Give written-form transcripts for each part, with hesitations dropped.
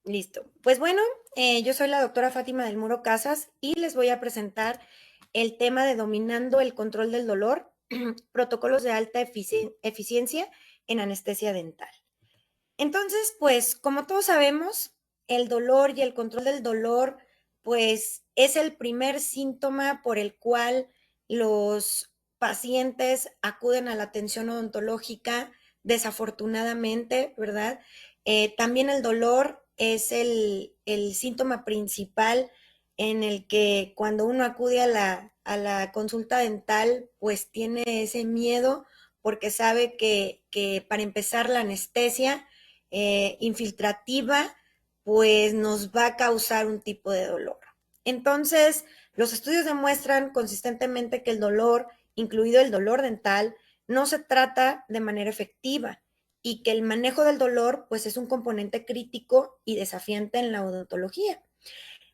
Listo. Pues bueno, yo soy la doctora Fátima del Muro Casas y les voy a presentar el tema de dominando el control del dolor, protocolos de alta eficiencia en anestesia dental. Entonces, pues como todos sabemos, el dolor y el control del dolor, pues es el primer síntoma por el cual los pacientes acuden a la atención odontológica, desafortunadamente, ¿verdad? También el dolor es el síntoma principal en el que cuando uno acude a la consulta dental, pues tiene ese miedo porque sabe que para empezar la anestesia infiltrativa, pues nos va a causar un tipo de dolor. Entonces, los estudios demuestran consistentemente que el dolor, incluido el dolor dental, no se trata de manera efectiva y que el manejo del dolor pues es un componente crítico y desafiante en la odontología.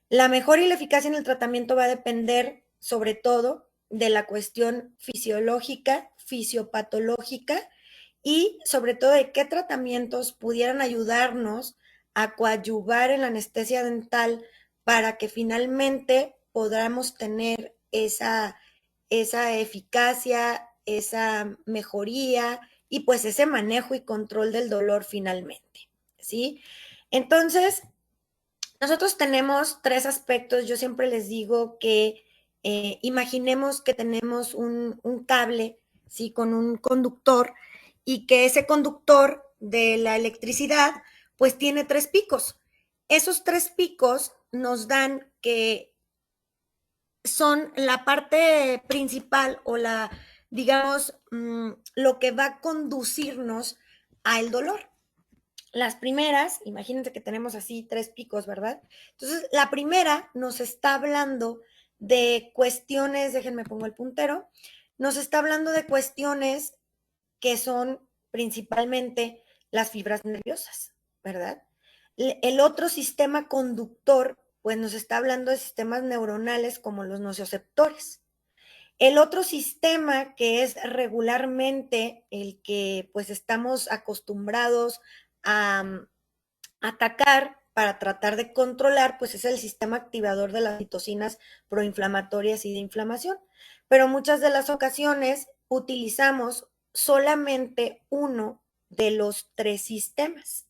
La mejor y la eficacia en el tratamiento va a depender sobre todo de la cuestión fisiológica, fisiopatológica y sobre todo de qué tratamientos pudieran ayudarnos a coadyuvar en la anestesia dental para que finalmente podamos tener esa eficacia, esa mejoría y pues ese manejo y control del dolor finalmente, ¿sí? Entonces, nosotros tenemos tres aspectos. Yo siempre les digo que imaginemos que tenemos un cable, ¿sí? Con un conductor y que ese conductor de la electricidad pues tiene tres picos. Esos tres picos nos dan que son la parte principal o digamos, lo que va a conducirnos al dolor. Las primeras, imagínense que tenemos así tres picos, ¿verdad? Entonces, la primera nos está hablando de cuestiones, déjenme pongo el puntero, nos está hablando de cuestiones que son principalmente las fibras nerviosas, ¿verdad? El otro sistema conductor, pues nos está hablando de sistemas neuronales como los nociceptores. El otro sistema que es regularmente el que pues estamos acostumbrados a atacar para tratar de controlar, pues es el sistema activador de las citocinas proinflamatorias y de inflamación. Pero muchas de las ocasiones utilizamos solamente uno de los tres sistemas.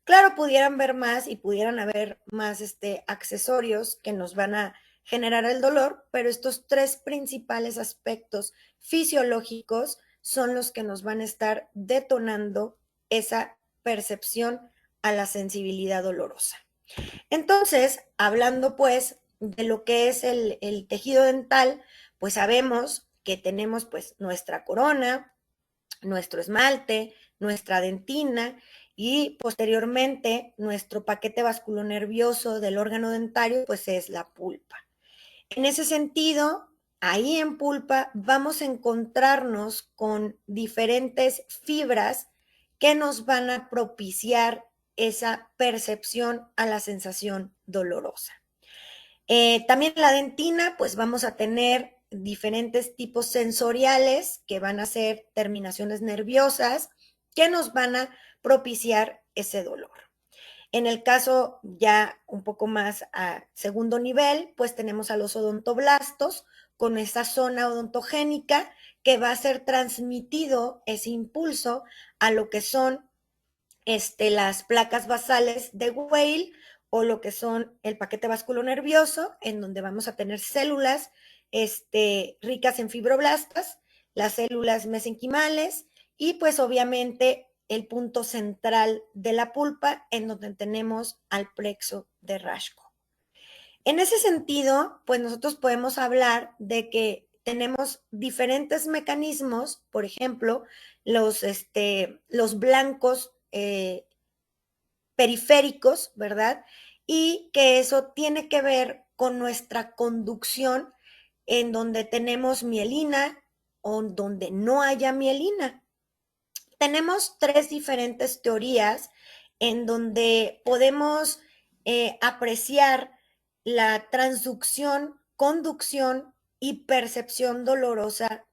Claro, pudieran ver más y pudieran haber más accesorios que nos van a generar el dolor, pero estos tres principales aspectos fisiológicos son los que nos van a estar detonando esa percepción a la sensibilidad dolorosa. Entonces, hablando pues de lo que es el tejido dental, pues sabemos que tenemos pues nuestra corona, nuestro esmalte, nuestra dentina y posteriormente nuestro paquete vasculonervioso del órgano dentario pues es la pulpa. En ese sentido, ahí en pulpa vamos a encontrarnos con diferentes fibras que nos van a propiciar esa percepción a la sensación dolorosa. También en la dentina, pues vamos a tener diferentes tipos sensoriales que van a ser terminaciones nerviosas que nos van a propiciar ese dolor. En el caso ya un poco más a segundo nivel, pues tenemos a los odontoblastos con esa zona odontogénica que va a ser transmitido ese impulso a lo que son las placas basales de Weil o lo que son el paquete vasculonervioso, en donde vamos a tener células ricas en fibroblastas, las células mesenquimales y pues obviamente el punto central de la pulpa en donde tenemos al plexo de Rashko. En ese sentido, pues nosotros podemos hablar de que tenemos diferentes mecanismos, por ejemplo, los blancos periféricos, ¿verdad? Y que eso tiene que ver con nuestra conducción en donde tenemos mielina o donde no haya mielina. Tenemos tres diferentes teorías en donde podemos apreciar la transducción, conducción y percepción dolorosa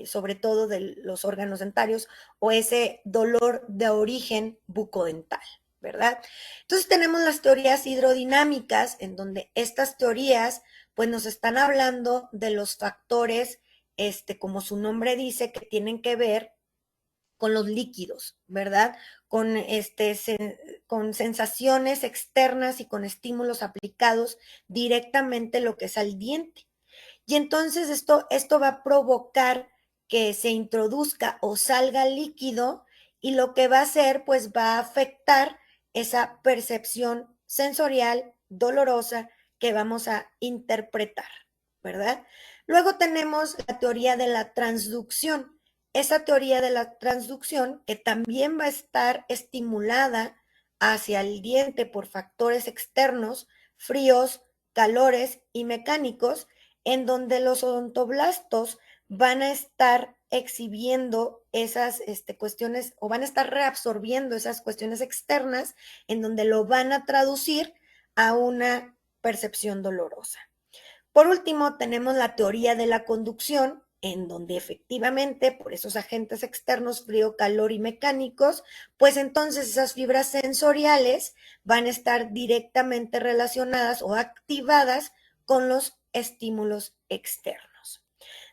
sobre todo de los órganos dentarios o ese dolor de origen bucodental. ¿verdad? Entonces tenemos las teorías hidrodinámicas, en donde estas teorías pues nos están hablando de los factores, como su nombre dice, que tienen que ver con los líquidos, ¿verdad? Con, con sensaciones externas y con estímulos aplicados directamente lo que es al diente. Y entonces esto va a provocar que se introduzca o salga líquido, y lo que va a hacer pues va a afectar esa percepción sensorial dolorosa que vamos a interpretar, ¿verdad? Luego tenemos la teoría de la transducción. Esa teoría de la transducción, que también va a estar estimulada hacia el diente por factores externos, fríos, calores y mecánicos, en donde los odontoblastos van a estar exhibiendo esas cuestiones, o van a estar reabsorbiendo esas cuestiones externas, en donde lo van a traducir a una percepción dolorosa. Por último, tenemos la teoría de la conducción, en donde efectivamente, por esos agentes externos, frío, calor y mecánicos, pues entonces esas fibras sensoriales van a estar directamente relacionadas o activadas con los estímulos externos.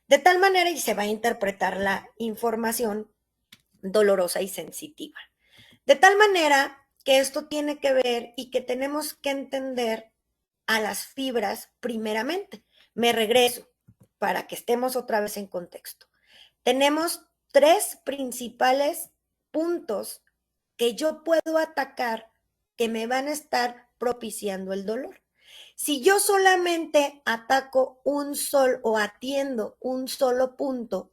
De tal manera, y se va a interpretar la información dolorosa y sensitiva. De tal manera que esto tiene que ver y que tenemos que entender a las fibras primeramente. Me regreso para que estemos otra vez en contexto. Tenemos tres principales puntos que yo puedo atacar, que me van a estar propiciando el dolor. Si yo solamente ataco un solo o atiendo un solo punto,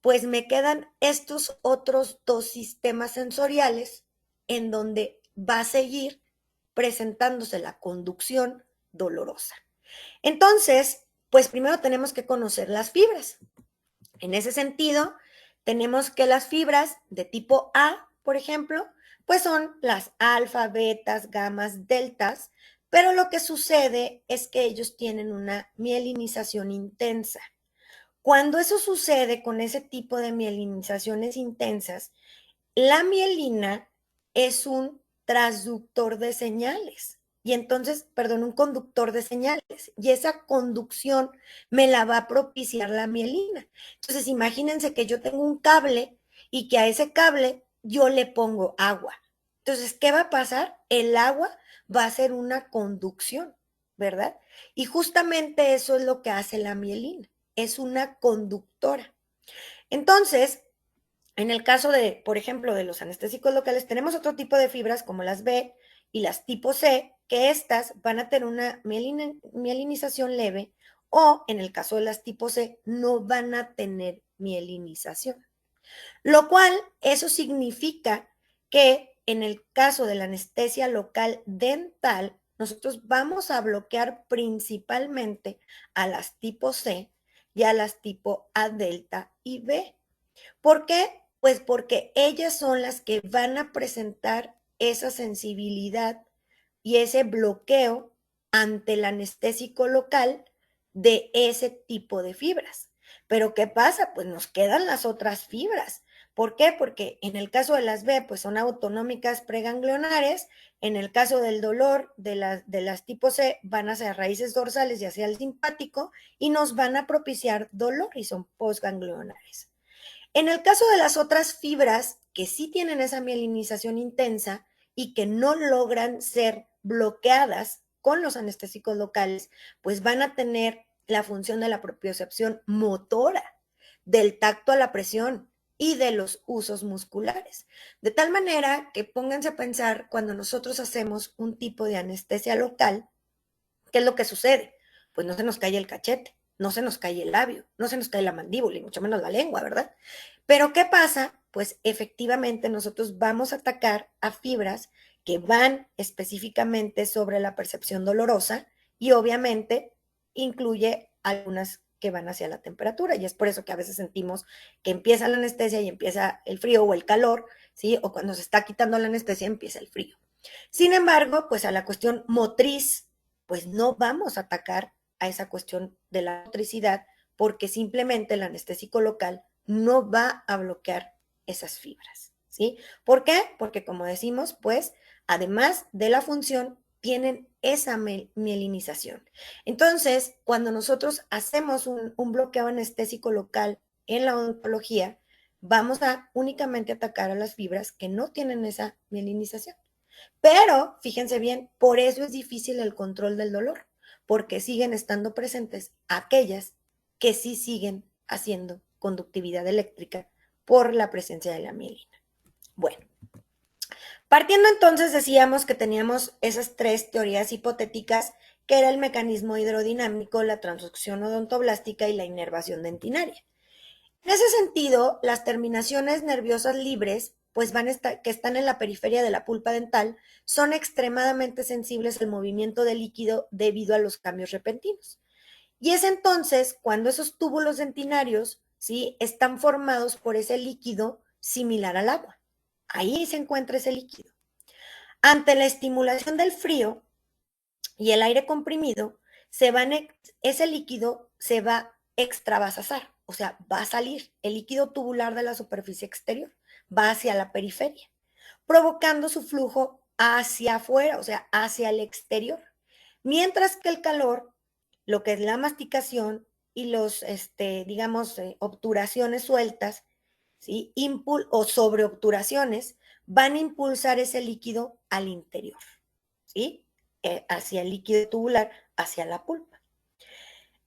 pues me quedan estos otros dos sistemas sensoriales, en donde va a seguir presentándose la conducción dolorosa. Entonces, pues primero tenemos que conocer las fibras. En ese sentido, tenemos que las fibras de tipo A, por ejemplo, pues son las alfa, betas, gamas, deltas, pero lo que sucede es que ellos tienen una mielinización intensa. Cuando eso sucede con ese tipo de mielinizaciones intensas, la mielina es un transductor de señales. Y entonces, perdón, un conductor de señales. Y esa conducción me la va a propiciar la mielina. Entonces, imagínense que yo tengo un cable y que a ese cable yo le pongo agua. Entonces, ¿qué va a pasar? El agua va a ser una conducción, ¿verdad? Y justamente eso es lo que hace la mielina. Es una conductora. Entonces, en el caso de, por ejemplo, de los anestésicos locales, tenemos otro tipo de fibras como las B y las tipo C, que estas van a tener una mielinización leve, o en el caso de las tipo C, no van a tener mielinización. Lo cual, eso significa que en el caso de la anestesia local dental, nosotros vamos a bloquear principalmente a las tipo C y a las tipo A delta y B. ¿Por qué? Pues porque ellas son las que van a presentar esa sensibilidad y ese bloqueo ante el anestésico local de ese tipo de fibras. Pero ¿qué pasa? Pues nos quedan las otras fibras. ¿Por qué? Porque en el caso de las B, pues son autonómicas preganglionares. En el caso del dolor de las tipo C, van hacia raíces dorsales y hacia el simpático, y nos van a propiciar dolor y son postganglionares. En el caso de las otras fibras que sí tienen esa mielinización intensa y que no logran ser bloqueadas con los anestésicos locales, pues van a tener la función de la propiocepción motora, del tacto a la presión y de los usos musculares. De tal manera que pónganse a pensar, cuando nosotros hacemos un tipo de anestesia local, ¿qué es lo que sucede? Pues no se nos cae el cachete, no se nos cae el labio, no se nos cae la mandíbula y mucho menos la lengua, ¿verdad? Pero ¿qué pasa? Pues efectivamente nosotros vamos a atacar a fibras que van específicamente sobre la percepción dolorosa, y obviamente incluye algunas que van hacia la temperatura, y es por eso que a veces sentimos que empieza la anestesia y empieza el frío o el calor, ¿sí? O cuando se está quitando la anestesia empieza el frío. Sin embargo, pues a la cuestión motriz, pues no vamos a atacar a esa cuestión de la motricidad, porque simplemente el anestésico local no va a bloquear esas fibras. ¿sí? ¿Por qué? Porque como decimos, pues, además de la función, tienen esa mielinización. Entonces, cuando nosotros hacemos un bloqueo anestésico local en la odontología, vamos a únicamente atacar a las fibras que no tienen esa mielinización. Pero, fíjense bien, por eso es difícil el control del dolor, porque siguen estando presentes aquellas que sí siguen haciendo conductividad eléctrica por la presencia de la mielina. Bueno, partiendo entonces decíamos que teníamos esas tres teorías hipotéticas, que era el mecanismo hidrodinámico, la transducción odontoblástica y la inervación dentinaria. En ese sentido, las terminaciones nerviosas libres, pues que están en la periferia de la pulpa dental, son extremadamente sensibles al movimiento del líquido debido a los cambios repentinos. Y es entonces cuando esos túbulos dentinarios, ¿sí?, están formados por ese líquido similar al agua. Ahí se encuentra ese líquido. Ante la estimulación del frío y el aire comprimido, ese líquido se va a extravasar, o sea, va a salir el líquido tubular de la superficie exterior, va hacia la periferia, provocando su flujo hacia afuera, o sea, hacia el exterior. Mientras que el calor, lo que es la masticación y digamos, obturaciones sueltas, ¿sí?, o sobreobturaciones, van a impulsar ese líquido al interior, ¿sí?, hacia el líquido tubular, hacia la pulpa.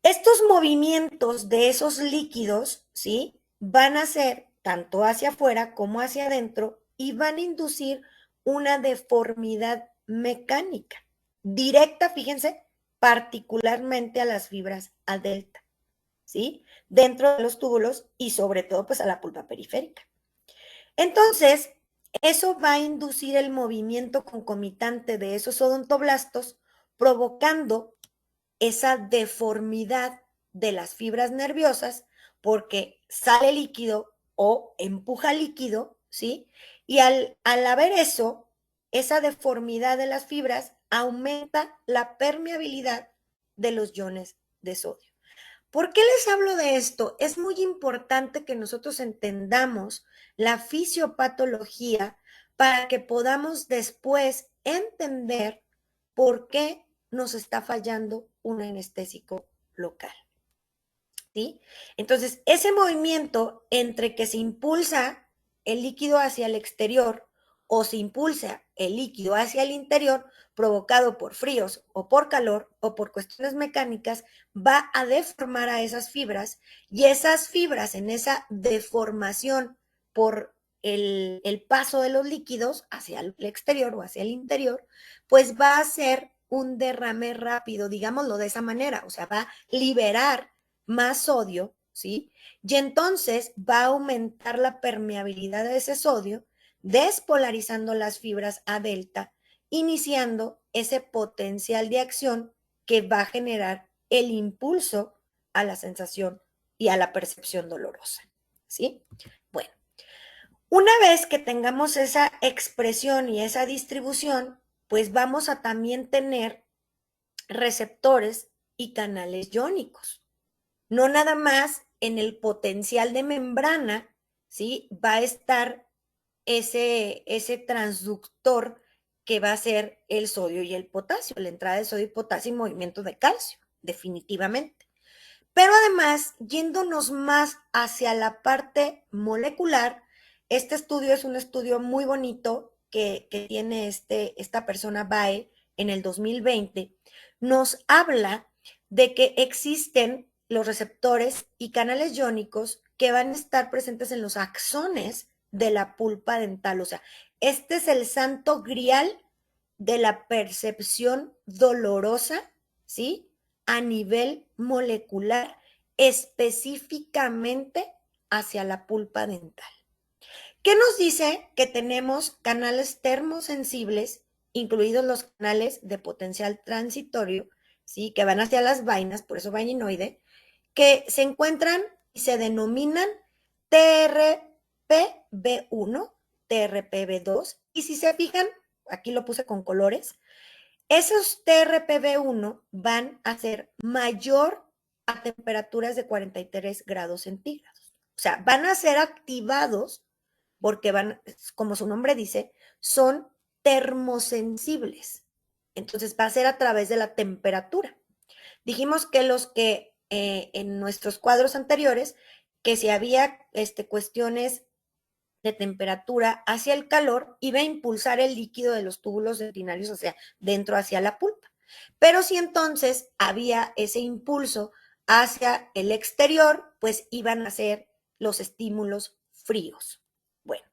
Estos movimientos de esos líquidos, ¿sí?, van a ser tanto hacia afuera como hacia adentro y van a inducir una deformidad mecánica directa, fíjense, particularmente a las fibras a delta, ¿sí?, dentro de los túbulos y sobre todo pues a la pulpa periférica. Entonces, eso va a inducir el movimiento concomitante de esos odontoblastos, provocando esa deformidad de las fibras nerviosas, porque sale líquido o empuja líquido, ¿sí? Y al haber eso, esa deformidad de las fibras aumenta la permeabilidad de los iones de sodio. ¿Por qué les hablo de esto? Es muy importante que nosotros entendamos la fisiopatología para que podamos después entender por qué nos está fallando un anestésico local, ¿sí? Entonces, ese movimiento entre que se impulsa el líquido hacia el exterior o se impulsa el líquido hacia el interior, provocado por fríos o por calor o por cuestiones mecánicas, va a deformar a esas fibras, y esas fibras en esa deformación por el paso de los líquidos hacia el exterior o hacia el interior, pues va a ser un derrame rápido, digámoslo de esa manera, o sea, va a liberar más sodio, ¿sí? Y entonces va a aumentar la permeabilidad de ese sodio, despolarizando las fibras a delta, iniciando ese potencial de acción que va a generar el impulso a la sensación y a la percepción dolorosa, ¿sí? Bueno, una vez que tengamos esa expresión y esa distribución, pues vamos a también tener receptores y canales iónicos. No nada más en el potencial de membrana, ¿sí?, va a estar ese transductor que va a ser el sodio y el potasio, la entrada de sodio y potasio y movimiento de calcio, definitivamente. Pero además, yéndonos más hacia la parte molecular, este estudio es un estudio muy bonito que tiene esta persona Bae en el 2020, nos habla de que existen los receptores y canales iónicos que van a estar presentes en los axones de la pulpa dental. O sea, este es el santo grial de la percepción dolorosa, ¿sí?, a nivel molecular, específicamente hacia la pulpa dental. ¿Qué nos dice? Que tenemos canales termosensibles, incluidos los canales de potencial transitorio, ¿sí?, que van hacia las vainas, por eso vaininoide, que se encuentran y se denominan TRPV1, TRPV2, y si se fijan, aquí lo puse con colores, esos TRPV1 van a ser mayor a temperaturas de 43 grados centígrados. O sea, van a ser activados porque van, como su nombre dice, son termosensibles. Entonces va a ser a través de la temperatura. Dijimos que los que en nuestros cuadros anteriores, que si había cuestiones de temperatura hacia el calor, iba a impulsar el líquido de los túbulos dentinarios hacia dentro, hacia la pulpa. Pero si entonces había ese impulso hacia el exterior, pues iban a ser los estímulos fríos. Bueno,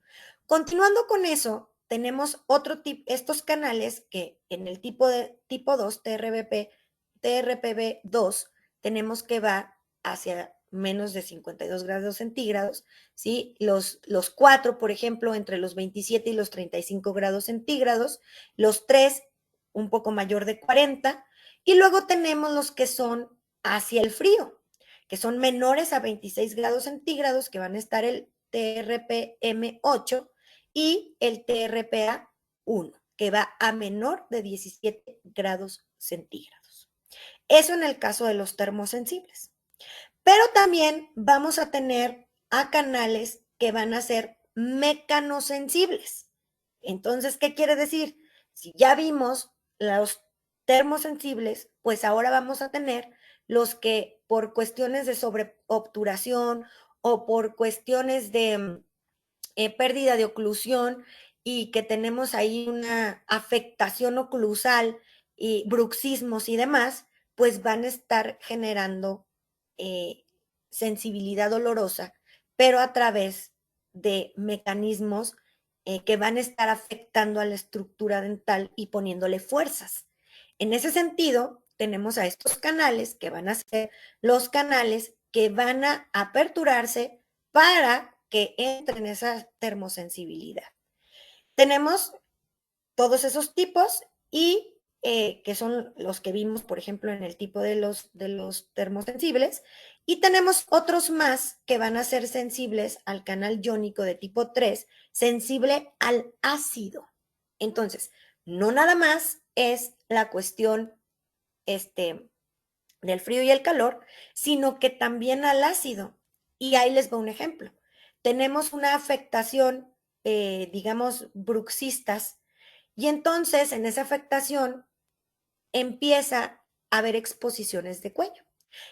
continuando con eso, tenemos otro tipo, estos canales que en el tipo 2, TRPV2, tenemos que va hacia menos de 52 grados centígrados, ¿sí? Los 4, por ejemplo, entre los 27 y los 35 grados centígrados, los 3, un poco mayor de 40, y luego tenemos los que son hacia el frío, que son menores a 26 grados centígrados, que van a estar el TRPM8 y el TRPA1, que va a menor de 17 grados centígrados. Eso en el caso de los termosensibles. Pero también vamos a tener a canales que van a ser mecanosensibles. Entonces, ¿qué quiere decir? Si ya vimos los termosensibles, pues ahora vamos a tener los que por cuestiones de sobreobturación o por cuestiones de pérdida de oclusión y que tenemos ahí una afectación oclusal y bruxismos y demás, pues van a estar generando sensibilidad dolorosa, pero a través de mecanismos que van a estar afectando a la estructura dental y poniéndole fuerzas. En ese sentido, tenemos a estos canales que van a ser los canales que van a aperturarse para que entre en esa termosensibilidad. Tenemos todos esos tipos y que son los que vimos, por ejemplo, en el tipo de los termosensibles, y tenemos otros más que van a ser sensibles al canal iónico de tipo 3, sensible al ácido. Entonces, no nada más es la cuestión del frío y el calor, sino que también al ácido. Y ahí les va un ejemplo. Tenemos una afectación, digamos, bruxistas, y entonces en esa afectación empieza a haber exposiciones de cuello.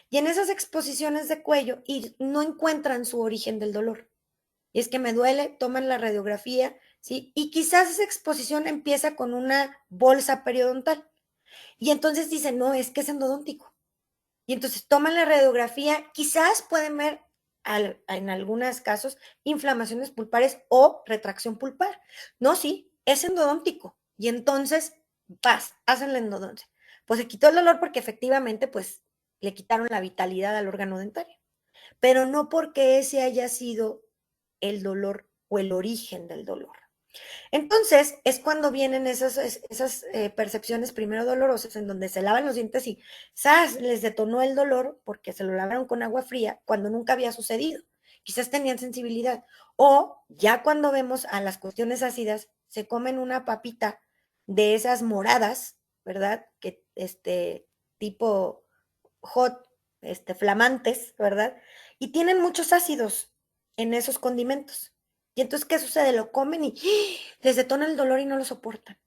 Y en esas exposiciones de cuello y no encuentran su origen del dolor. Y es que me duele, toman la radiografía, ¿sí? Y quizás esa exposición empieza con una bolsa periodontal. Y entonces dicen, no, es que es endodóntico. Y entonces toman la radiografía, quizás pueden ver en algunos casos inflamaciones pulpares o retracción pulpar. No, sí, es endodóntico. Y entonces, hacen la endodoncia. Pues se quitó el dolor porque efectivamente, pues, le quitaron la vitalidad al órgano dentario. Pero no porque ese haya sido el dolor o el origen del dolor. Entonces es cuando vienen esas percepciones primero dolorosas en donde se lavan los dientes y ¡zas! Les detonó el dolor porque se lo lavaron con agua fría cuando nunca había sucedido. Quizás tenían sensibilidad. O ya cuando vemos a las cuestiones ácidas, se comen una papita de esas moradas, ¿verdad? Que tipo hot, flamantes, ¿verdad? Y tienen muchos ácidos en esos condimentos. Y entonces, ¿qué sucede? Lo comen y les detona el dolor y no lo soportan.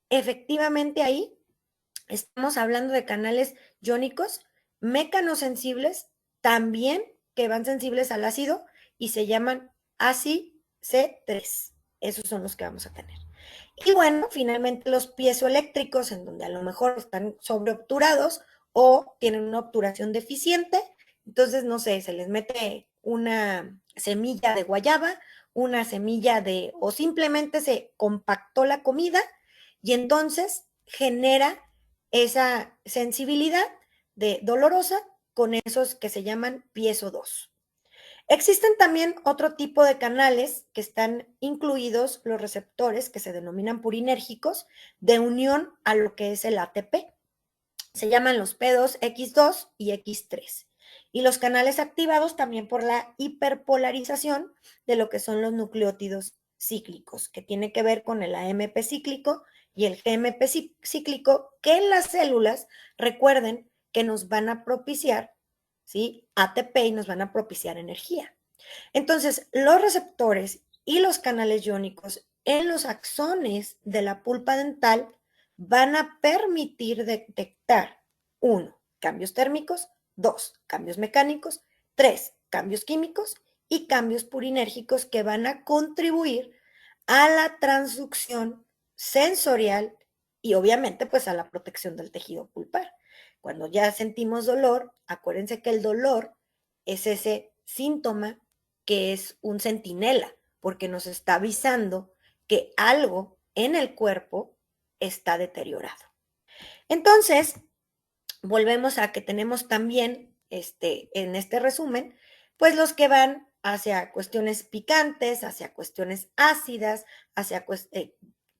Efectivamente, ahí estamos hablando de canales iónicos, mecanosensibles, también que van sensibles al ácido y se llaman ACI-C3. Esos son los que vamos a tener. Y bueno, finalmente los piezoeléctricos, en donde a lo mejor están sobreobturados o tienen una obturación deficiente, entonces, no sé, se les mete una semilla de guayaba, una semilla o simplemente se compactó la comida y entonces genera esa sensibilidad de dolorosa con esos que se llaman piezo 2. Existen también otro tipo de canales que están incluidos los receptores que se denominan purinérgicos de unión a lo que es el ATP. Se llaman los P2, X2 y X3. Y los canales activados también por la hiperpolarización de lo que son los nucleótidos cíclicos, que tiene que ver con el AMP cíclico y el GMP cíclico, que en las células, recuerden que nos van a propiciar, ¿sí? ATP y nos van a propiciar energía. Entonces, los receptores y los canales iónicos en los axones de la pulpa dental van a permitir detectar, 1, cambios térmicos, 2, cambios mecánicos, 3, cambios químicos y cambios purinérgicos que van a contribuir a la transducción sensorial y obviamente pues a la protección del tejido pulpar. Cuando ya sentimos dolor, acuérdense que el dolor es ese síntoma que es un centinela, porque nos está avisando que algo en el cuerpo está deteriorado. Entonces, volvemos a que tenemos también, en este resumen, pues los que van hacia cuestiones picantes, hacia cuestiones ácidas, hacia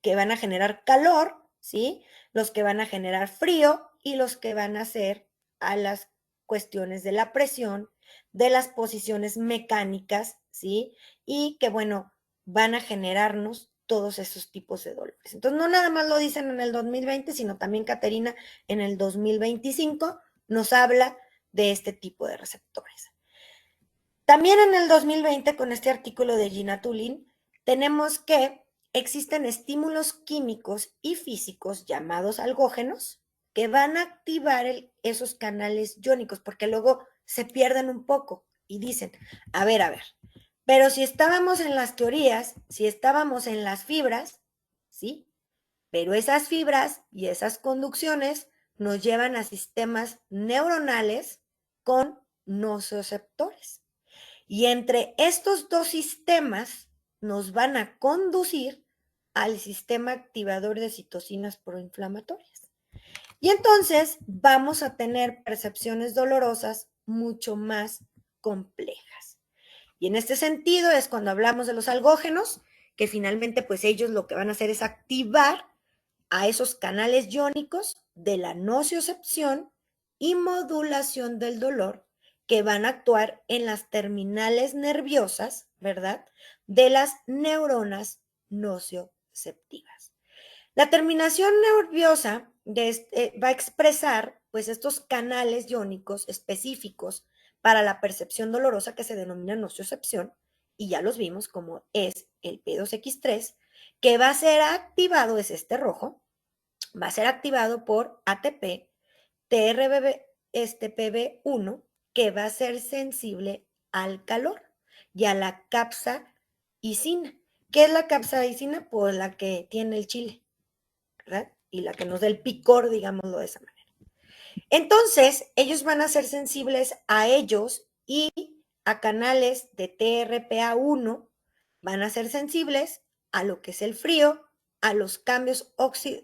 que van a generar calor, ¿sí? Los que van a generar frío y los que van a hacer a las cuestiones de la presión, de las posiciones mecánicas, ¿sí? Y que, bueno, van a generarnos todos esos tipos de dolores. Entonces, no nada más lo dicen en el 2020, sino también Caterina en el 2025 nos habla de este tipo de receptores. También en el 2020, con este artículo de Gina Tulin, tenemos que existen estímulos químicos y físicos llamados algógenos que van a activar esos canales iónicos, porque luego se pierden un poco y dicen, a ver, pero si estábamos en las teorías, si estábamos en las fibras, ¿sí? Pero esas fibras y esas conducciones nos llevan a sistemas neuronales con nociceptores. Y entre estos dos sistemas nos van a conducir al sistema activador de citocinas proinflamatorias. Y entonces vamos a tener percepciones dolorosas mucho más complejas. Y en este sentido es cuando hablamos de los algógenos, que finalmente pues ellos lo que van a hacer es activar a esos canales iónicos de la nociocepción y modulación del dolor que van a actuar en las terminales nerviosas, ¿verdad? De las neuronas nocioceptivas. La terminación nerviosa va a expresar pues estos canales iónicos específicos para la percepción dolorosa que se denomina nociocepción y ya los vimos como es el P2X3 que va a ser activado, es este rojo, va a ser activado por ATP, TRPV1, que va a ser sensible al calor y a la capsaicina. ¿Qué es la capsaicina? Pues la que tiene el chile, ¿verdad? Y la que nos da el picor, digámoslo de esa manera. Entonces, ellos van a ser sensibles a ellos y a canales de TRPA1, van a ser sensibles a lo que es el frío, a los cambios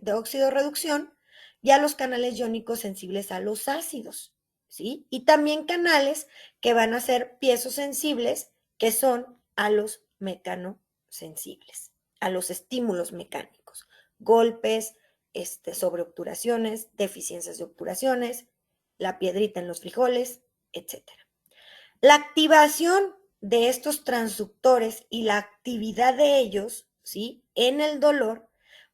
de óxido reducción y a los canales iónicos sensibles a los ácidos, ¿sí? Y también canales que van a ser piezosensibles, que son a los mecanosensibles, a los estímulos mecánicos, golpes, sobreobturaciones, deficiencias de obturaciones, la piedrita en los frijoles, etc. La activación de estos transductores y la actividad de ellos, ¿sí? En el dolor,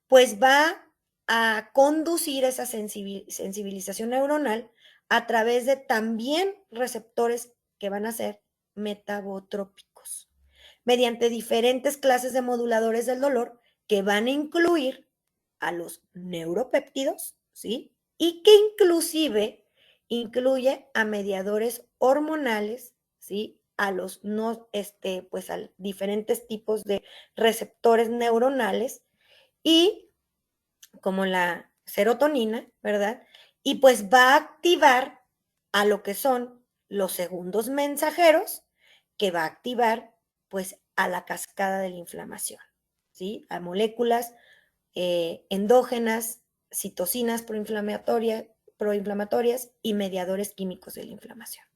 pues va a conducir esa sensibilización neuronal a través de también receptores que van a ser metabotrópicos, mediante diferentes clases de moduladores del dolor que van a incluir a los neuropéptidos, ¿sí? Y que inclusive incluye a mediadores hormonales, ¿sí? A los no, pues a diferentes tipos de receptores neuronales y como la serotonina, ¿verdad? Y pues va a activar a lo que son los segundos mensajeros, que va a activar pues a la cascada de la inflamación, ¿sí? A moléculas endógenas, citocinas proinflamatorias y mediadores químicos de la inflamación.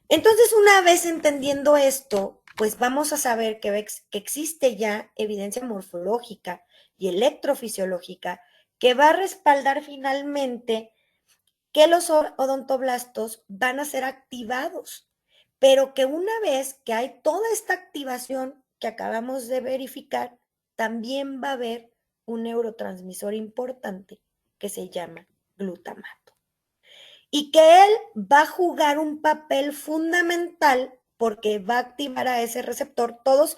Entonces, una vez entendiendo esto, pues vamos a saber que existe ya evidencia morfológica y electrofisiológica que va a respaldar finalmente que los odontoblastos van a ser activados, pero que una vez que hay toda esta activación que acabamos de verificar, también va a haber un neurotransmisor importante que se llama glutamato. Y que él va a jugar un papel fundamental porque va a activar a ese receptor. Todos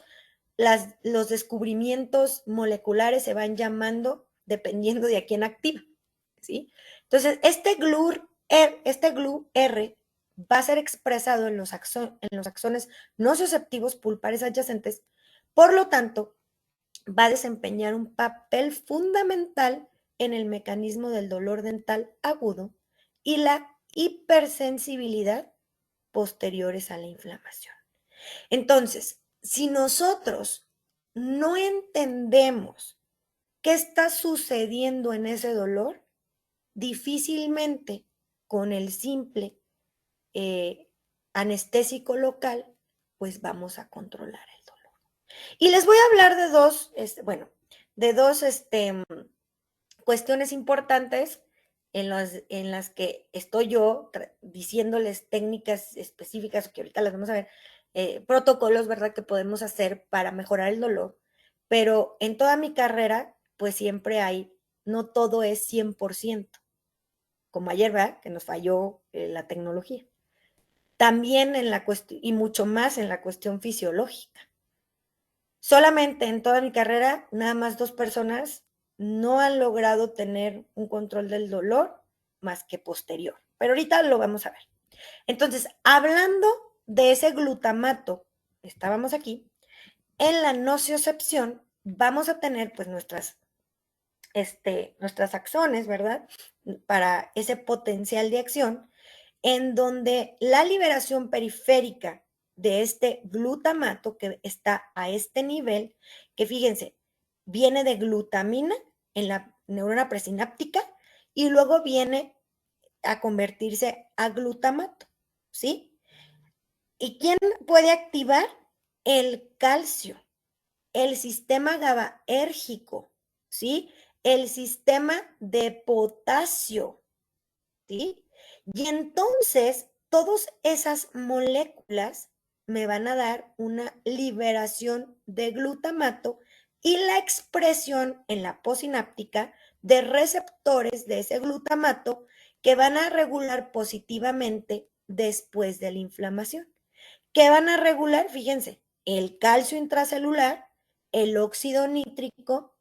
los descubrimientos moleculares se van llamando dependiendo de a quién activa, ¿sí? Entonces, este GLUR-R va a ser expresado en los axones nociceptivos pulpares adyacentes, por lo tanto, va a desempeñar un papel fundamental en el mecanismo del dolor dental agudo y la hipersensibilidad posteriores a la inflamación. Entonces, si nosotros no entendemos qué está sucediendo en ese dolor, difícilmente con el simple anestésico local, pues vamos a controlar el dolor. Y les voy a hablar de dos cuestiones importantes en las que estoy yo diciéndoles técnicas específicas que ahorita las vamos a ver, protocolos, ¿verdad?, que podemos hacer para mejorar el dolor, pero en toda mi carrera, pues siempre no todo es 100%, como ayer, ¿verdad?, que nos falló la tecnología. También en la cuestión, y mucho más en la cuestión fisiológica. Solamente en toda mi carrera, nada más 2 personas no han logrado tener un control del dolor más que posterior. Pero ahorita lo vamos a ver. Entonces, hablando de ese glutamato, estábamos aquí, en la nociocepción vamos a tener pues nuestras axones, ¿verdad? Para ese potencial de acción, en donde la liberación periférica de este glutamato que está a este nivel, que fíjense, viene de glutamina en la neurona presináptica y luego viene a convertirse a glutamato, ¿sí? ¿Y quién puede activar? El calcio, el sistema GABAérgico, ¿sí? El sistema de potasio, ¿sí? Y entonces, todas esas moléculas me van a dar una liberación de glutamato y la expresión en la posináptica de receptores de ese glutamato que van a regular positivamente después de la inflamación. ¿Qué van a regular? Fíjense, el calcio intracelular, el óxido nítrico,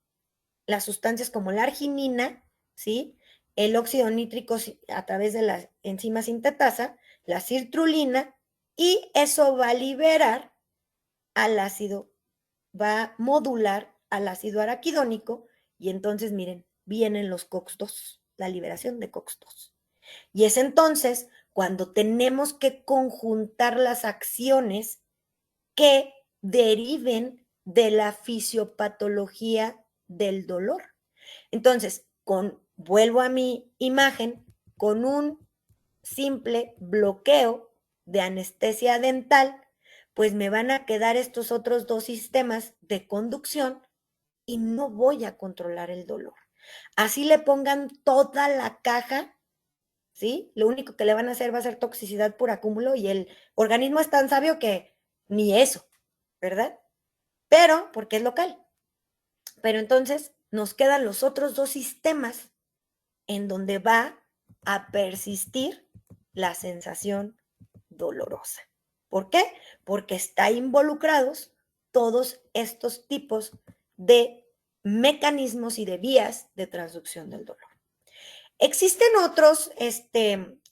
las sustancias como la arginina, ¿sí? El óxido nítrico a través de la enzima sintetasa, la citrulina, y eso va a liberar al ácido, va a modular al ácido araquidónico, y entonces, miren, vienen los COX-2, la liberación de COX-2. Y es entonces cuando tenemos que conjuntar las acciones que deriven de la fisiopatología del dolor. Entonces, vuelvo a mi imagen, con un simple bloqueo de anestesia dental, pues me van a quedar estos otros 2 sistemas de conducción y no voy a controlar el dolor. Así le pongan toda la caja, ¿sí? Lo único que le van a hacer va a ser toxicidad por acúmulo y el organismo es tan sabio que ni eso, ¿verdad? Pero, porque es local. Pero entonces nos quedan los otros 2 sistemas en donde va a persistir la sensación dolorosa. ¿Por qué? Porque está involucrados todos estos tipos de mecanismos y de vías de transducción del dolor. Existen otros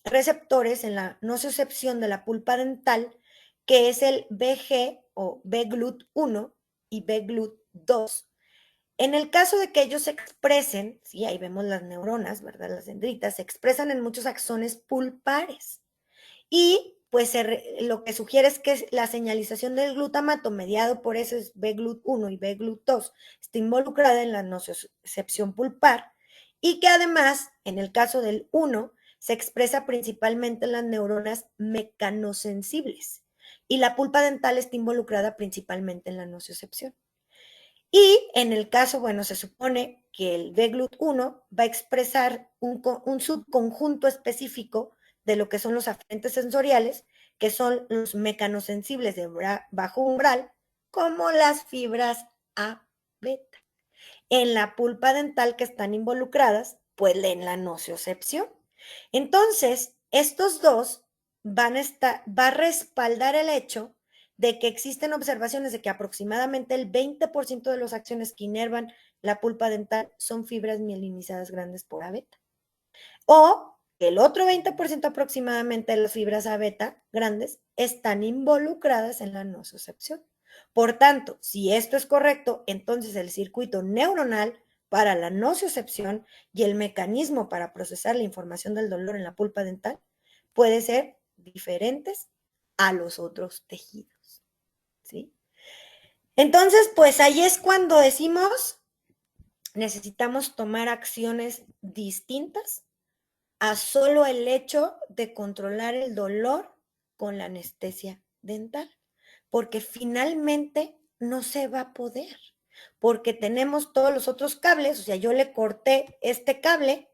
receptores en la nocicepción de la pulpa dental, que es el BG o BGLUT1 y BGLUT2. En el caso de que ellos se expresen, sí, ahí vemos las neuronas, ¿verdad? Las dendritas, se expresan en muchos axones pulpares. Y pues lo que sugiere es que la señalización del glutamato mediado por ese BGLUT1 y BGLUT2 está involucrada en la nocicepción pulpar y que además, en el caso del 1, se expresa principalmente en las neuronas mecanosensibles y la pulpa dental está involucrada principalmente en la nocicepción. Y en el caso, bueno, se supone que el BGLUT1 va a expresar un subconjunto específico de lo que son los aferentes sensoriales, que son los mecanosensibles de bajo umbral, como las fibras A beta. En la pulpa dental que están involucradas, pues en la nociocepción. Entonces, estos dos va a respaldar el hecho de que existen observaciones de que aproximadamente el 20% de las acciones que inervan la pulpa dental son fibras mielinizadas grandes por A beta. O el otro 20% aproximadamente de las fibras A beta grandes están involucradas en la nocicepción. Por tanto, si esto es correcto, entonces el circuito neuronal para la nocicepción y el mecanismo para procesar la información del dolor en la pulpa dental puede ser diferentes a los otros tejidos, ¿sí? Entonces, pues ahí es cuando decimos, necesitamos tomar acciones distintas a solo el hecho de controlar el dolor con la anestesia dental, porque finalmente no se va a poder, porque tenemos todos los otros cables, o sea, yo le corté este cable,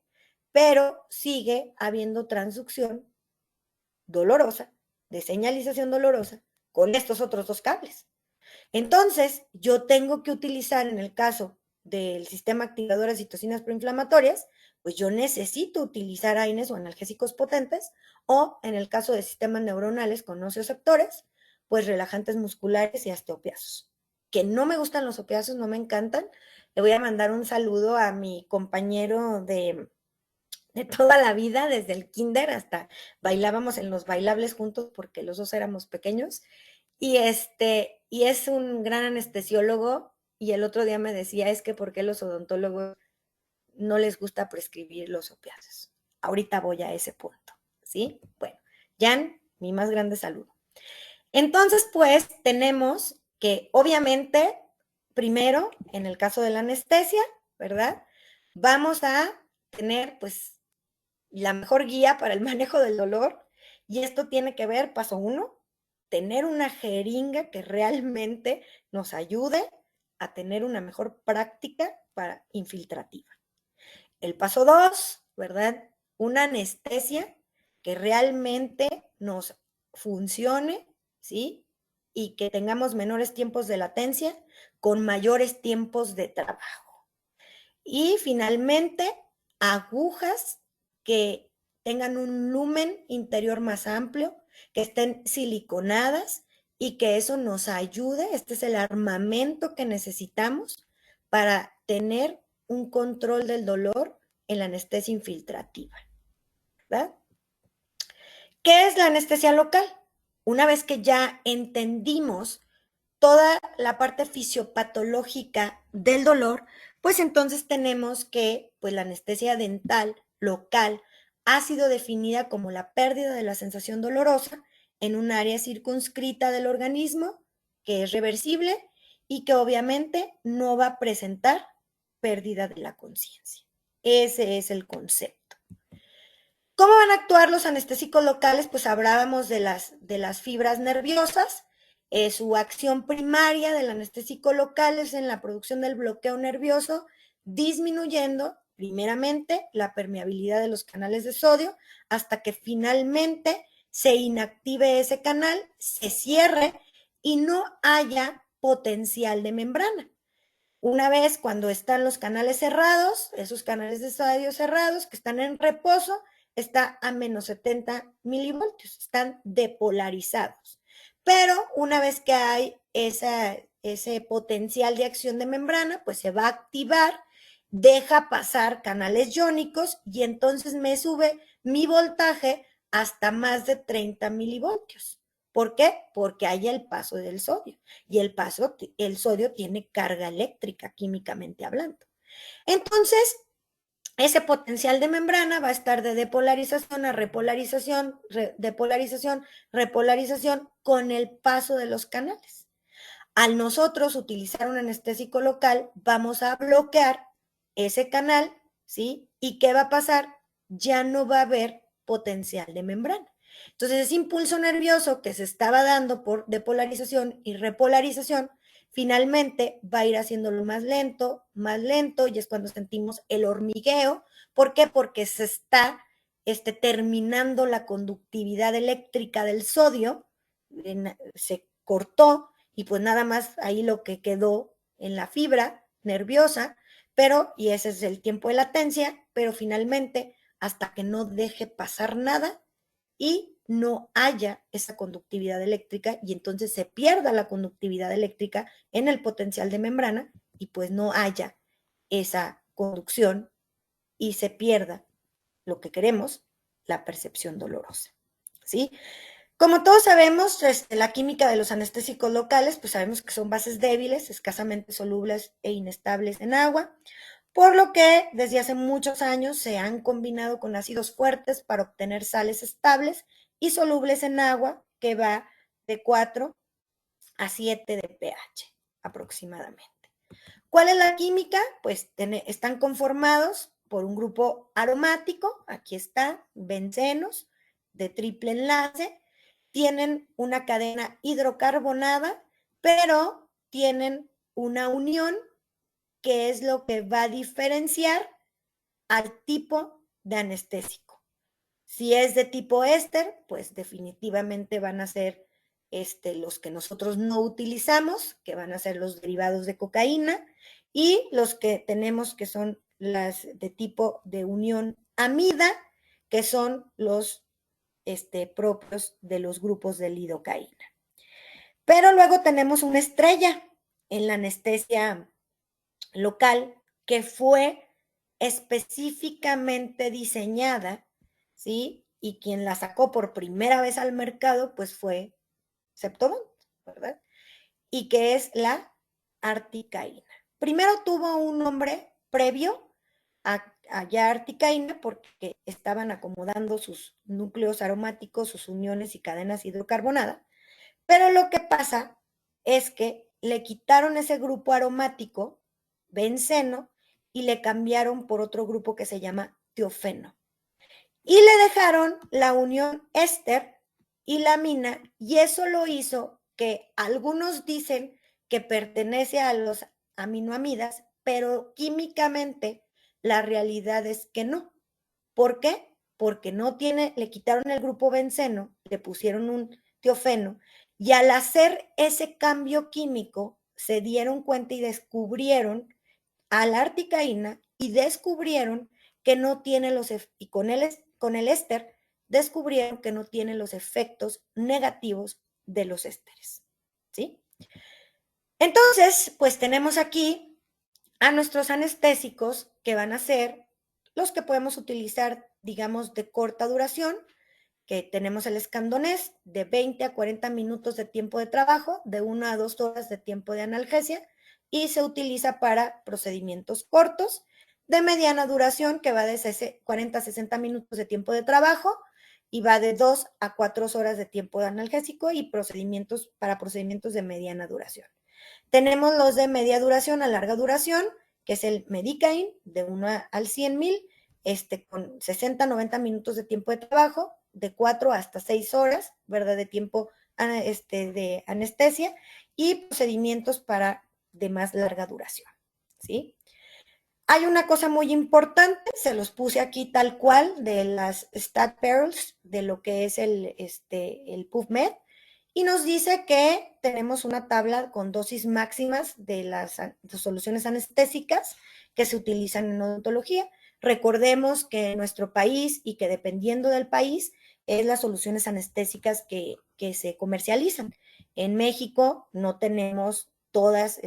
pero sigue habiendo transducción dolorosa, de señalización dolorosa, con estos otros dos cables. Entonces, yo tengo que utilizar, en el caso del sistema activador de citocinas proinflamatorias, pues yo necesito utilizar AINES o analgésicos potentes, o en el caso de sistemas neuronales con nociceptores, pues relajantes musculares y hasta opiáceos. Que no me gustan los opiáceos, no me encantan. Le voy a mandar un saludo a mi compañero de toda la vida, desde el kinder hasta bailábamos en los bailables juntos porque los dos éramos pequeños. Y es un gran anestesiólogo, y el otro día me decía, es que ¿por qué los odontólogos no les gusta prescribir los opiáceos? Ahorita voy a ese punto, ¿sí? Bueno, Jan, mi más grande saludo. Entonces, pues, tenemos que, obviamente, primero, en el caso de la anestesia, ¿verdad? Vamos a tener, pues, la mejor guía para el manejo del dolor, y esto tiene que ver, paso 1, tener una jeringa que realmente nos ayude a tener una mejor práctica para infiltrativa. El paso 2, ¿verdad? Una anestesia que realmente nos funcione, ¿sí? Y que tengamos menores tiempos de latencia con mayores tiempos de trabajo. Y finalmente, agujas que tengan un lumen interior más amplio, que estén siliconadas y que eso nos ayude. Este es el armamento que necesitamos para tener un control del dolor en la anestesia infiltrativa, ¿verdad? ¿Qué es la anestesia local? Una vez que ya entendimos toda la parte fisiopatológica del dolor, pues entonces tenemos que, pues la anestesia dental local ha sido definida como la pérdida de la sensación dolorosa en un área circunscrita del organismo, que es reversible y que obviamente no va a presentar pérdida de la conciencia. Ese es el concepto. ¿Cómo van a actuar los anestésicos locales? Pues hablábamos de las fibras nerviosas. Su acción primaria del anestésico local es en la producción del bloqueo nervioso, disminuyendo primeramente la permeabilidad de los canales de sodio hasta que finalmente se inactive ese canal, se cierre y no haya potencial de membrana. Una vez cuando están los canales cerrados, esos canales de sodio cerrados que están en reposo, está a menos 70 milivoltios, están depolarizados. Pero una vez que hay ese potencial de acción de membrana, pues se va a activar, deja pasar canales iónicos y entonces me sube mi voltaje hasta más de 30 milivoltios. ¿Por qué? Porque hay el paso del sodio y el sodio tiene carga eléctrica químicamente hablando. Entonces, ese potencial de membrana va a estar de depolarización a repolarización, depolarización, repolarización con el paso de los canales. Al nosotros utilizar un anestésico local, vamos a bloquear ese canal, ¿sí? ¿Y qué va a pasar? Ya no va a haber potencial de membrana. Entonces, ese impulso nervioso que se estaba dando por depolarización y repolarización, finalmente va a ir haciéndolo más lento, y es cuando sentimos el hormigueo. ¿Por qué? Porque se está terminando la conductividad eléctrica del sodio, se cortó, y pues nada más ahí lo que quedó en la fibra nerviosa, y ese es el tiempo de latencia, pero finalmente hasta que no deje pasar nada y no haya esa conductividad eléctrica y entonces se pierda la conductividad eléctrica en el potencial de membrana y pues no haya esa conducción y se pierda lo que queremos, la percepción dolorosa, ¿sí? Como todos sabemos, la química de los anestésicos locales, pues sabemos que son bases débiles, escasamente solubles e inestables en agua, por lo que desde hace muchos años se han combinado con ácidos fuertes para obtener sales estables y solubles en agua, que va de 4 a 7 de pH aproximadamente. ¿Cuál es la química? Pues están conformados por un grupo aromático, aquí está, bencenos de triple enlace, tienen una cadena hidrocarbonada, pero tienen una unión que es lo que va a diferenciar al tipo de anestésico. Si es de tipo éster, pues definitivamente van a ser los que nosotros no utilizamos, que van a ser los derivados de cocaína, y los que tenemos que son las de tipo de unión amida, que son los propios de los grupos de lidocaína. Pero luego tenemos una estrella en la anestesia local que fue específicamente diseñada, ¿sí? Y quien la sacó por primera vez al mercado, pues fue Septodont, ¿verdad? Y que es la articaína. Primero tuvo un nombre previo a ya articaína porque estaban acomodando sus núcleos aromáticos, sus uniones y cadenas hidrocarbonadas, pero lo que pasa es que le quitaron ese grupo aromático, benceno, y le cambiaron por otro grupo que se llama tiofeno. Y le dejaron la unión éster y la amina, y eso lo hizo que algunos dicen que pertenece a los aminoamidas, pero químicamente la realidad es que no. ¿Por qué? Porque no tiene, le quitaron el grupo benceno, le pusieron un tiofeno, y al hacer ese cambio químico se dieron cuenta y descubrieron a la articaína y descubrieron que no tiene los, y con el éster descubrieron que no tiene los efectos negativos de los ésteres, ¿sí? Entonces, pues tenemos aquí a nuestros anestésicos que van a ser los que podemos utilizar, digamos, de corta duración, que tenemos el escandonés de 20 a 40 minutos de tiempo de trabajo, de 1 a 2 horas de tiempo de analgesia, y se utiliza para procedimientos cortos, de mediana duración, que va de 40 a 60 minutos de tiempo de trabajo, y va de 2 a 4 horas de tiempo de analgésico y procedimientos para procedimientos de mediana duración. Tenemos los de media duración a larga duración, que es el Medicaine, de 1 al 100,000, con 60 a 90 minutos de tiempo de trabajo, de 4 hasta 6 horas, ¿verdad? De tiempo de anestesia y procedimientos para de más larga duración, ¿sí? Hay una cosa muy importante, se los puse aquí tal cual, de las stat pearls, de lo que es el PubMed, y nos dice que tenemos una tabla con dosis máximas de las soluciones anestésicas que se utilizan en odontología. Recordemos que en nuestro país y que dependiendo del país es las soluciones anestésicas que se comercializan. En México no tenemos todas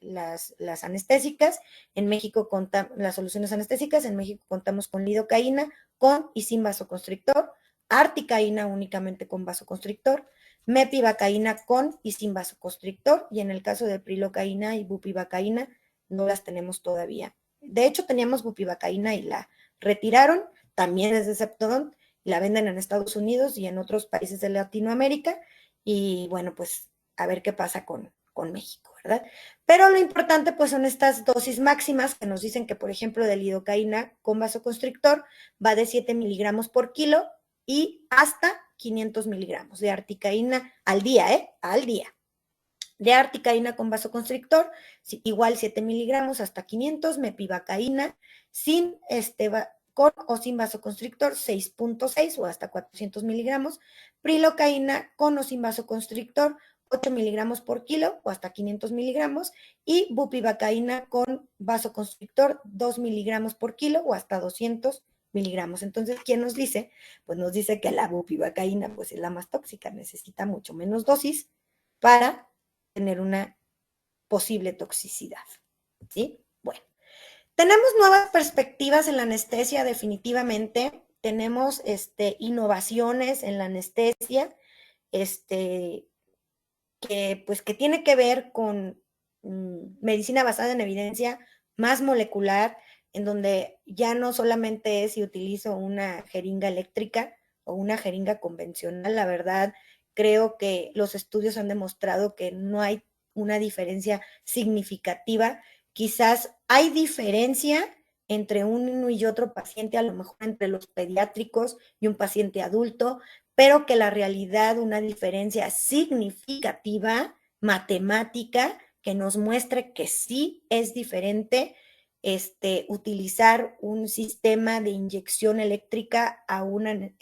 las anestésicas. En México las soluciones anestésicas, en México contamos con lidocaína con y sin vasoconstrictor, articaína únicamente con vasoconstrictor, mepivacaína con y sin vasoconstrictor, y en el caso de prilocaína y bupivacaína no las tenemos todavía. De hecho, teníamos bupivacaína y la retiraron, también es de Septodont, la venden en Estados Unidos y en otros países de Latinoamérica, y bueno, pues a ver qué pasa con México, ¿verdad? Pero lo importante pues son estas dosis máximas que nos dicen que, por ejemplo, de lidocaína con vasoconstrictor va de 7 miligramos por kilo y hasta 500 miligramos de articaína al día, al día. De articaína con vasoconstrictor, igual 7 miligramos hasta 500, mepivacaína sin con o sin vasoconstrictor 6.6 o hasta 400 miligramos, prilocaína con o sin vasoconstrictor 8 miligramos por kilo o hasta 500 miligramos y bupivacaína con vasoconstrictor 2 miligramos por kilo o hasta 200 miligramos. Entonces, ¿quién nos dice? Pues nos dice que la bupivacaína pues es la más tóxica, necesita mucho menos dosis para tener una posible toxicidad, ¿sí? Bueno, tenemos nuevas perspectivas en la anestesia definitivamente, tenemos innovaciones en la anestesia, que tiene que ver con medicina basada en evidencia, más molecular, en donde ya no solamente es si utilizo una jeringa eléctrica o una jeringa convencional, la verdad, creo que los estudios han demostrado que no hay una diferencia significativa. Quizás hay diferencia entre uno y otro paciente, a lo mejor entre los pediátricos y un paciente adulto, pero que la realidad, una diferencia significativa, matemática, que nos muestre que sí es diferente utilizar un sistema de inyección eléctrica a una,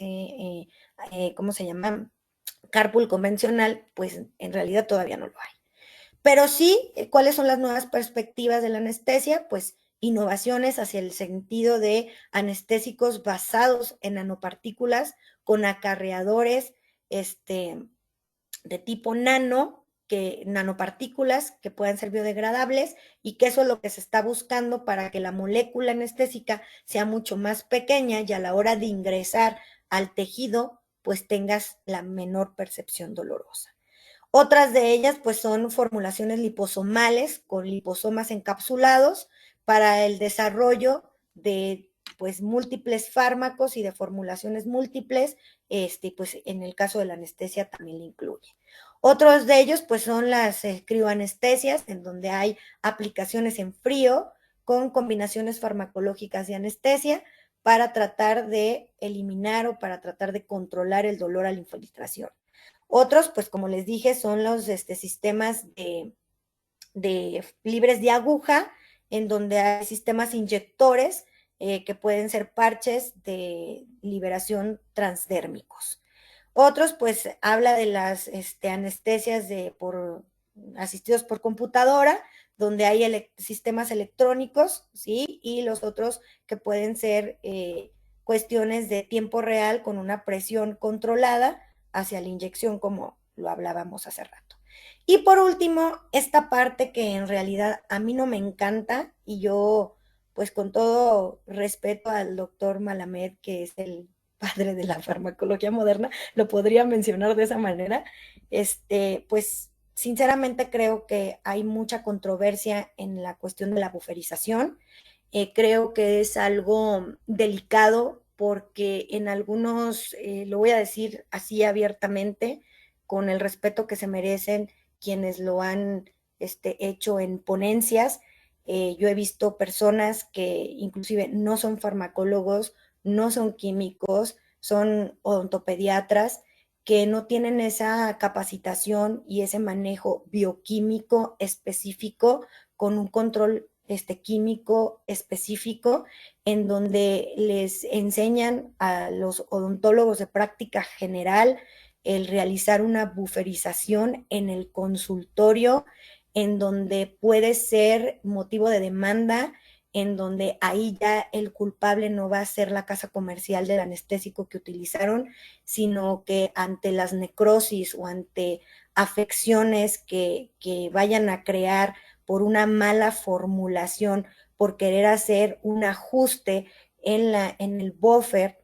¿cómo se llama? Carpool convencional, pues en realidad todavía no lo hay. Pero sí, ¿cuáles son las nuevas perspectivas de la anestesia? Pues innovaciones hacia el sentido de anestésicos basados en nanopartículas con acarreadores de tipo nano, nanopartículas que puedan ser biodegradables y que eso es lo que se está buscando para que la molécula anestésica sea mucho más pequeña y a la hora de ingresar al tejido, pues tengas la menor percepción dolorosa. Otras de ellas, pues, son formulaciones liposomales con liposomas encapsulados para el desarrollo de, pues, múltiples fármacos y de formulaciones múltiples, pues, en el caso de la anestesia también le incluye. Otros de ellos, pues, son las crioanestesias, en donde hay aplicaciones en frío con combinaciones farmacológicas de anestesia para tratar de eliminar o para tratar de controlar el dolor a la infiltración. Otros, pues como les dije, son los sistemas de libres de aguja, en donde hay sistemas inyectores que pueden ser parches de liberación transdérmicos. Otros, pues habla de las anestesias asistidos por computadora, donde hay sistemas electrónicos, ¿sí? Y los otros que pueden ser cuestiones de tiempo real con una presión controlada hacia la inyección, como lo hablábamos hace rato. Y por último, esta parte que en realidad a mí no me encanta y yo, pues con todo respeto al doctor Malamed, que es el padre de la farmacología moderna, lo podría mencionar de esa manera, pues sinceramente creo que hay mucha controversia en la cuestión de la buferización. Creo que es algo delicado porque en algunos, lo voy a decir así abiertamente, con el respeto que se merecen quienes lo han hecho en ponencias. Yo he visto personas que inclusive no son farmacólogos, no son químicos, son odontopediatras que no tienen esa capacitación y ese manejo bioquímico específico con un control químico específico en donde les enseñan a los odontólogos de práctica general el realizar una buferización en el consultorio, en donde puede ser motivo de demanda, en donde ahí ya el culpable no va a ser la casa comercial del anestésico que utilizaron, sino que ante las necrosis o ante afecciones que vayan a crear por una mala formulación, por querer hacer un ajuste en el buffer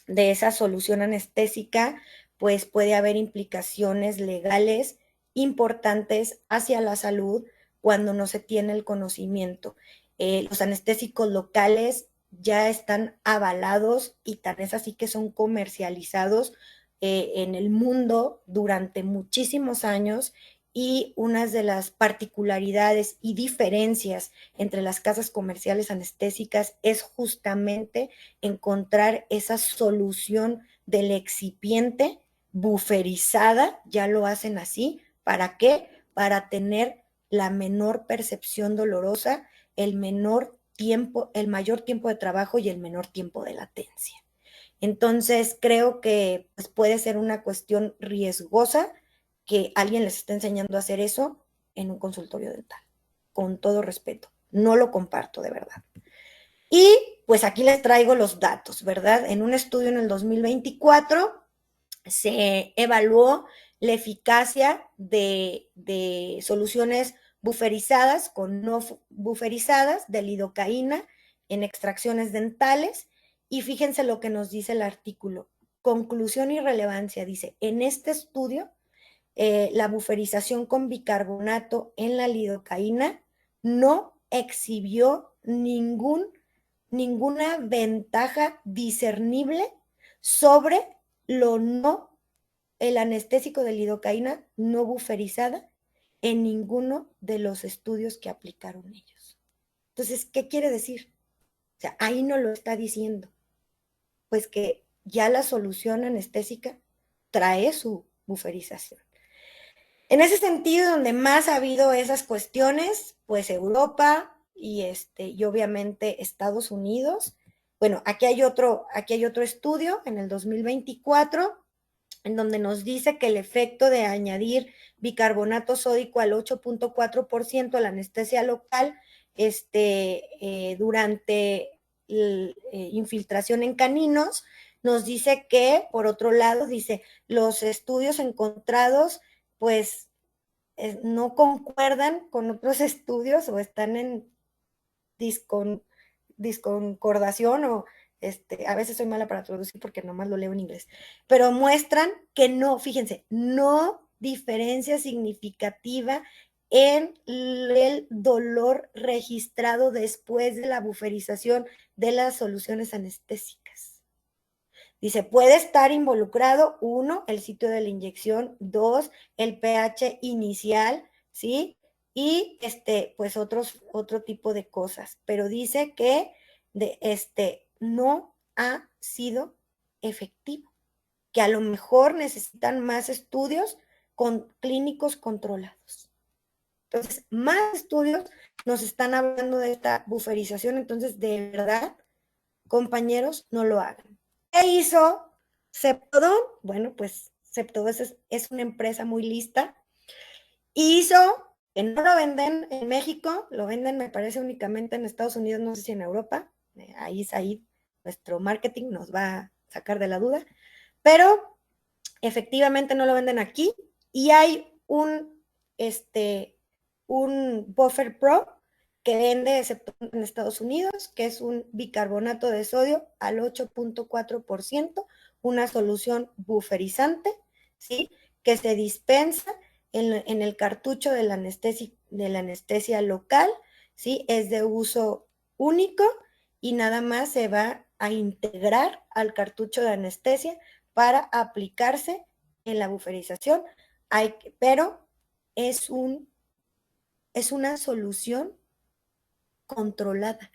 de esa solución anestésica, pues puede haber implicaciones legales importantes hacia la salud cuando no se tiene el conocimiento. Los anestésicos locales ya están avalados y tan es así que son comercializados en el mundo durante muchísimos años y una de las particularidades y diferencias entre las casas comerciales anestésicas es justamente encontrar esa solución del excipiente buferizada, ya lo hacen así, ¿para qué? Para tener la menor percepción dolorosa, el menor tiempo, el mayor tiempo de trabajo y el menor tiempo de latencia. Entonces, creo que pues, puede ser una cuestión riesgosa que alguien les esté enseñando a hacer eso en un consultorio dental, con todo respeto. No lo comparto, de verdad. Y pues aquí les traigo los datos, ¿verdad? En un estudio en el 2024 se evaluó la eficacia de soluciones buferizadas con no buferizadas de lidocaína en extracciones dentales. Y fíjense lo que nos dice el artículo. Conclusión y relevancia, dice, en este estudio, la buferización con bicarbonato en la lidocaína no exhibió ninguna ventaja discernible sobre el anestésico de lidocaína no buferizada en ninguno de los estudios que aplicaron ellos. Entonces, ¿qué quiere decir? O sea, ahí no lo está diciendo. Pues que ya la solución anestésica trae su buferización. En ese sentido, donde más ha habido esas cuestiones, pues Europa y obviamente Estados Unidos. Bueno, aquí hay otro estudio en el 2024 en donde nos dice que el efecto de añadir bicarbonato sódico al 8.4% a la anestesia local durante infiltración en caninos, nos dice que, por otro lado, dice, los estudios encontrados, pues, no concuerdan con otros estudios o están en disconcordación o a veces soy mala para traducir porque nomás lo leo en inglés, pero muestran que no, fíjense, no diferencia significativa en el dolor registrado después de la buferización de las soluciones anestésicas. Dice, puede estar involucrado, 1, el sitio de la inyección, 2, el pH inicial, ¿sí? Y pues otro tipo de cosas, pero dice que no ha sido efectivo, que a lo mejor necesitan más estudios clínicos controlados. Entonces, más estudios nos están hablando de esta buferización, entonces de verdad, compañeros, no lo hagan. ¿Qué hizo Septodon? Bueno, pues Septodon es una empresa muy lista. Hizo que no lo venden en México, lo venden, me parece, únicamente en Estados Unidos, no sé si en Europa. Ahí Said, nuestro marketing, nos va a sacar de la duda. Pero efectivamente no lo venden aquí. Y hay un Buffer Pro que vende en Estados Unidos, que es un bicarbonato de sodio al 8.4%, una solución buferizante, ¿sí? Que se dispensa en el cartucho de la anestesia local, ¿sí? Es de uso único y nada más se va a integrar al cartucho de anestesia para aplicarse en la buferización, pero es una solución controlada.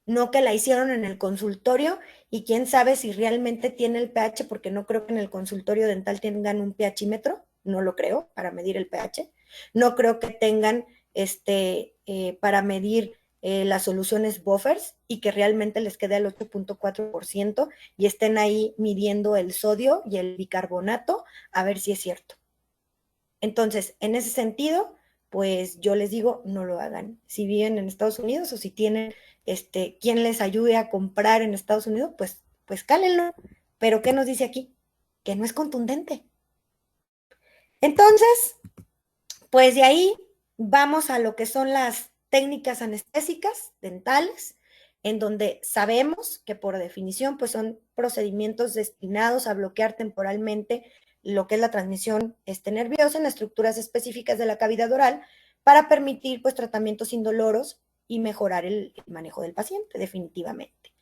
No que la hicieron en el consultorio y quién sabe si realmente tiene el pH, porque no creo que en el consultorio dental tengan un pHímetro, no lo creo, para medir el pH. No creo que tengan para medir las soluciones buffers y que realmente les quede al 8.4% y estén ahí midiendo el sodio y el bicarbonato a ver si es cierto. Entonces, en ese sentido, pues yo les digo, no lo hagan. Si viven en Estados Unidos o si tienen quien les ayude a comprar en Estados Unidos, pues cálenlo. Pero ¿qué nos dice aquí? Que no es contundente. Entonces, pues de ahí vamos a lo que son las técnicas anestésicas dentales, en donde sabemos que por definición pues son procedimientos destinados a bloquear temporalmente lo que es la transmisión nerviosa en estructuras específicas de la cavidad oral para permitir pues tratamientos indoloros y mejorar el manejo del paciente definitivamente.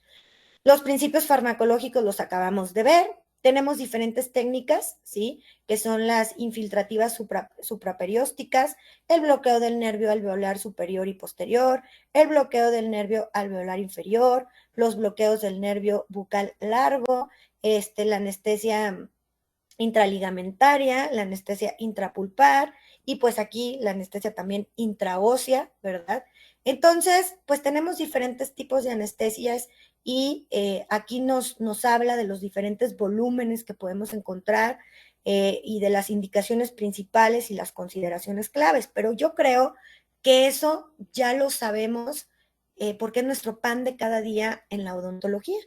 Los principios farmacológicos los acabamos de ver. Tenemos diferentes técnicas, ¿sí? Que son las infiltrativas supraperiósticas, el bloqueo del nervio alveolar superior y posterior, el bloqueo del nervio alveolar inferior, los bloqueos del nervio bucal largo, la anestesia intraligamentaria, la anestesia intrapulpar y pues aquí la anestesia también intraósea, ¿verdad? Entonces, pues tenemos diferentes tipos de anestesias y aquí nos habla de los diferentes volúmenes que podemos encontrar y de las indicaciones principales y las consideraciones claves, pero yo creo que eso ya lo sabemos porque es nuestro pan de cada día en la odontología.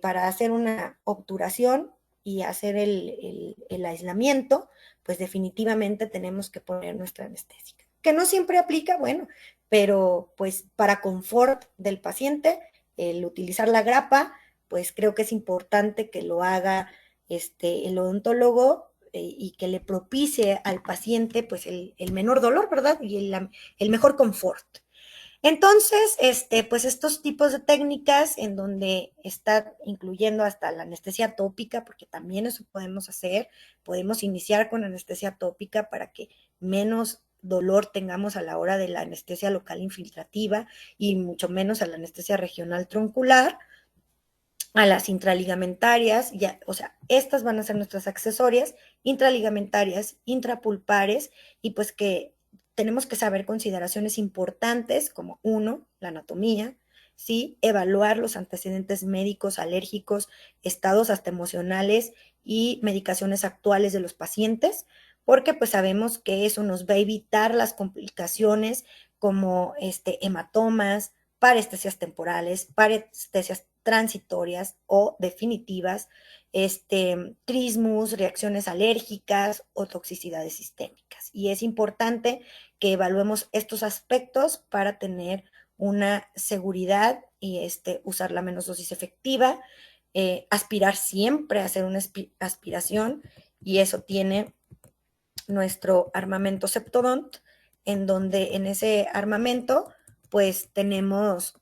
Para hacer una obturación y hacer el aislamiento, pues definitivamente tenemos que poner nuestra anestésica. Que no siempre aplica, bueno, pero pues para confort del paciente, el utilizar la grapa, pues creo que es importante que lo haga el odontólogo y que le propicie al paciente pues el menor dolor, ¿verdad? Y el mejor confort. Entonces, pues estos tipos de técnicas en donde está incluyendo hasta la anestesia tópica, porque también eso podemos hacer, podemos iniciar con anestesia tópica para que menos dolor tengamos a la hora de la anestesia local infiltrativa y mucho menos a la anestesia regional troncular, a las intraligamentarias, ya, o sea, estas van a ser nuestras accesorias, intraligamentarias, intrapulpares, y pues que tenemos que saber consideraciones importantes como uno, la anatomía, ¿sí? Evaluar los antecedentes médicos, alérgicos, estados hasta emocionales y medicaciones actuales de los pacientes, porque pues sabemos que eso nos va a evitar las complicaciones como hematomas, parestesias temporales, parestesias transitorias o definitivas, trismus, reacciones alérgicas o toxicidades sistémicas. Y es importante que evaluemos estos aspectos para tener una seguridad y usar la menos dosis efectiva, aspirar siempre a hacer una aspiración, y eso tiene nuestro armamento Septodont, en donde en ese armamento pues tenemos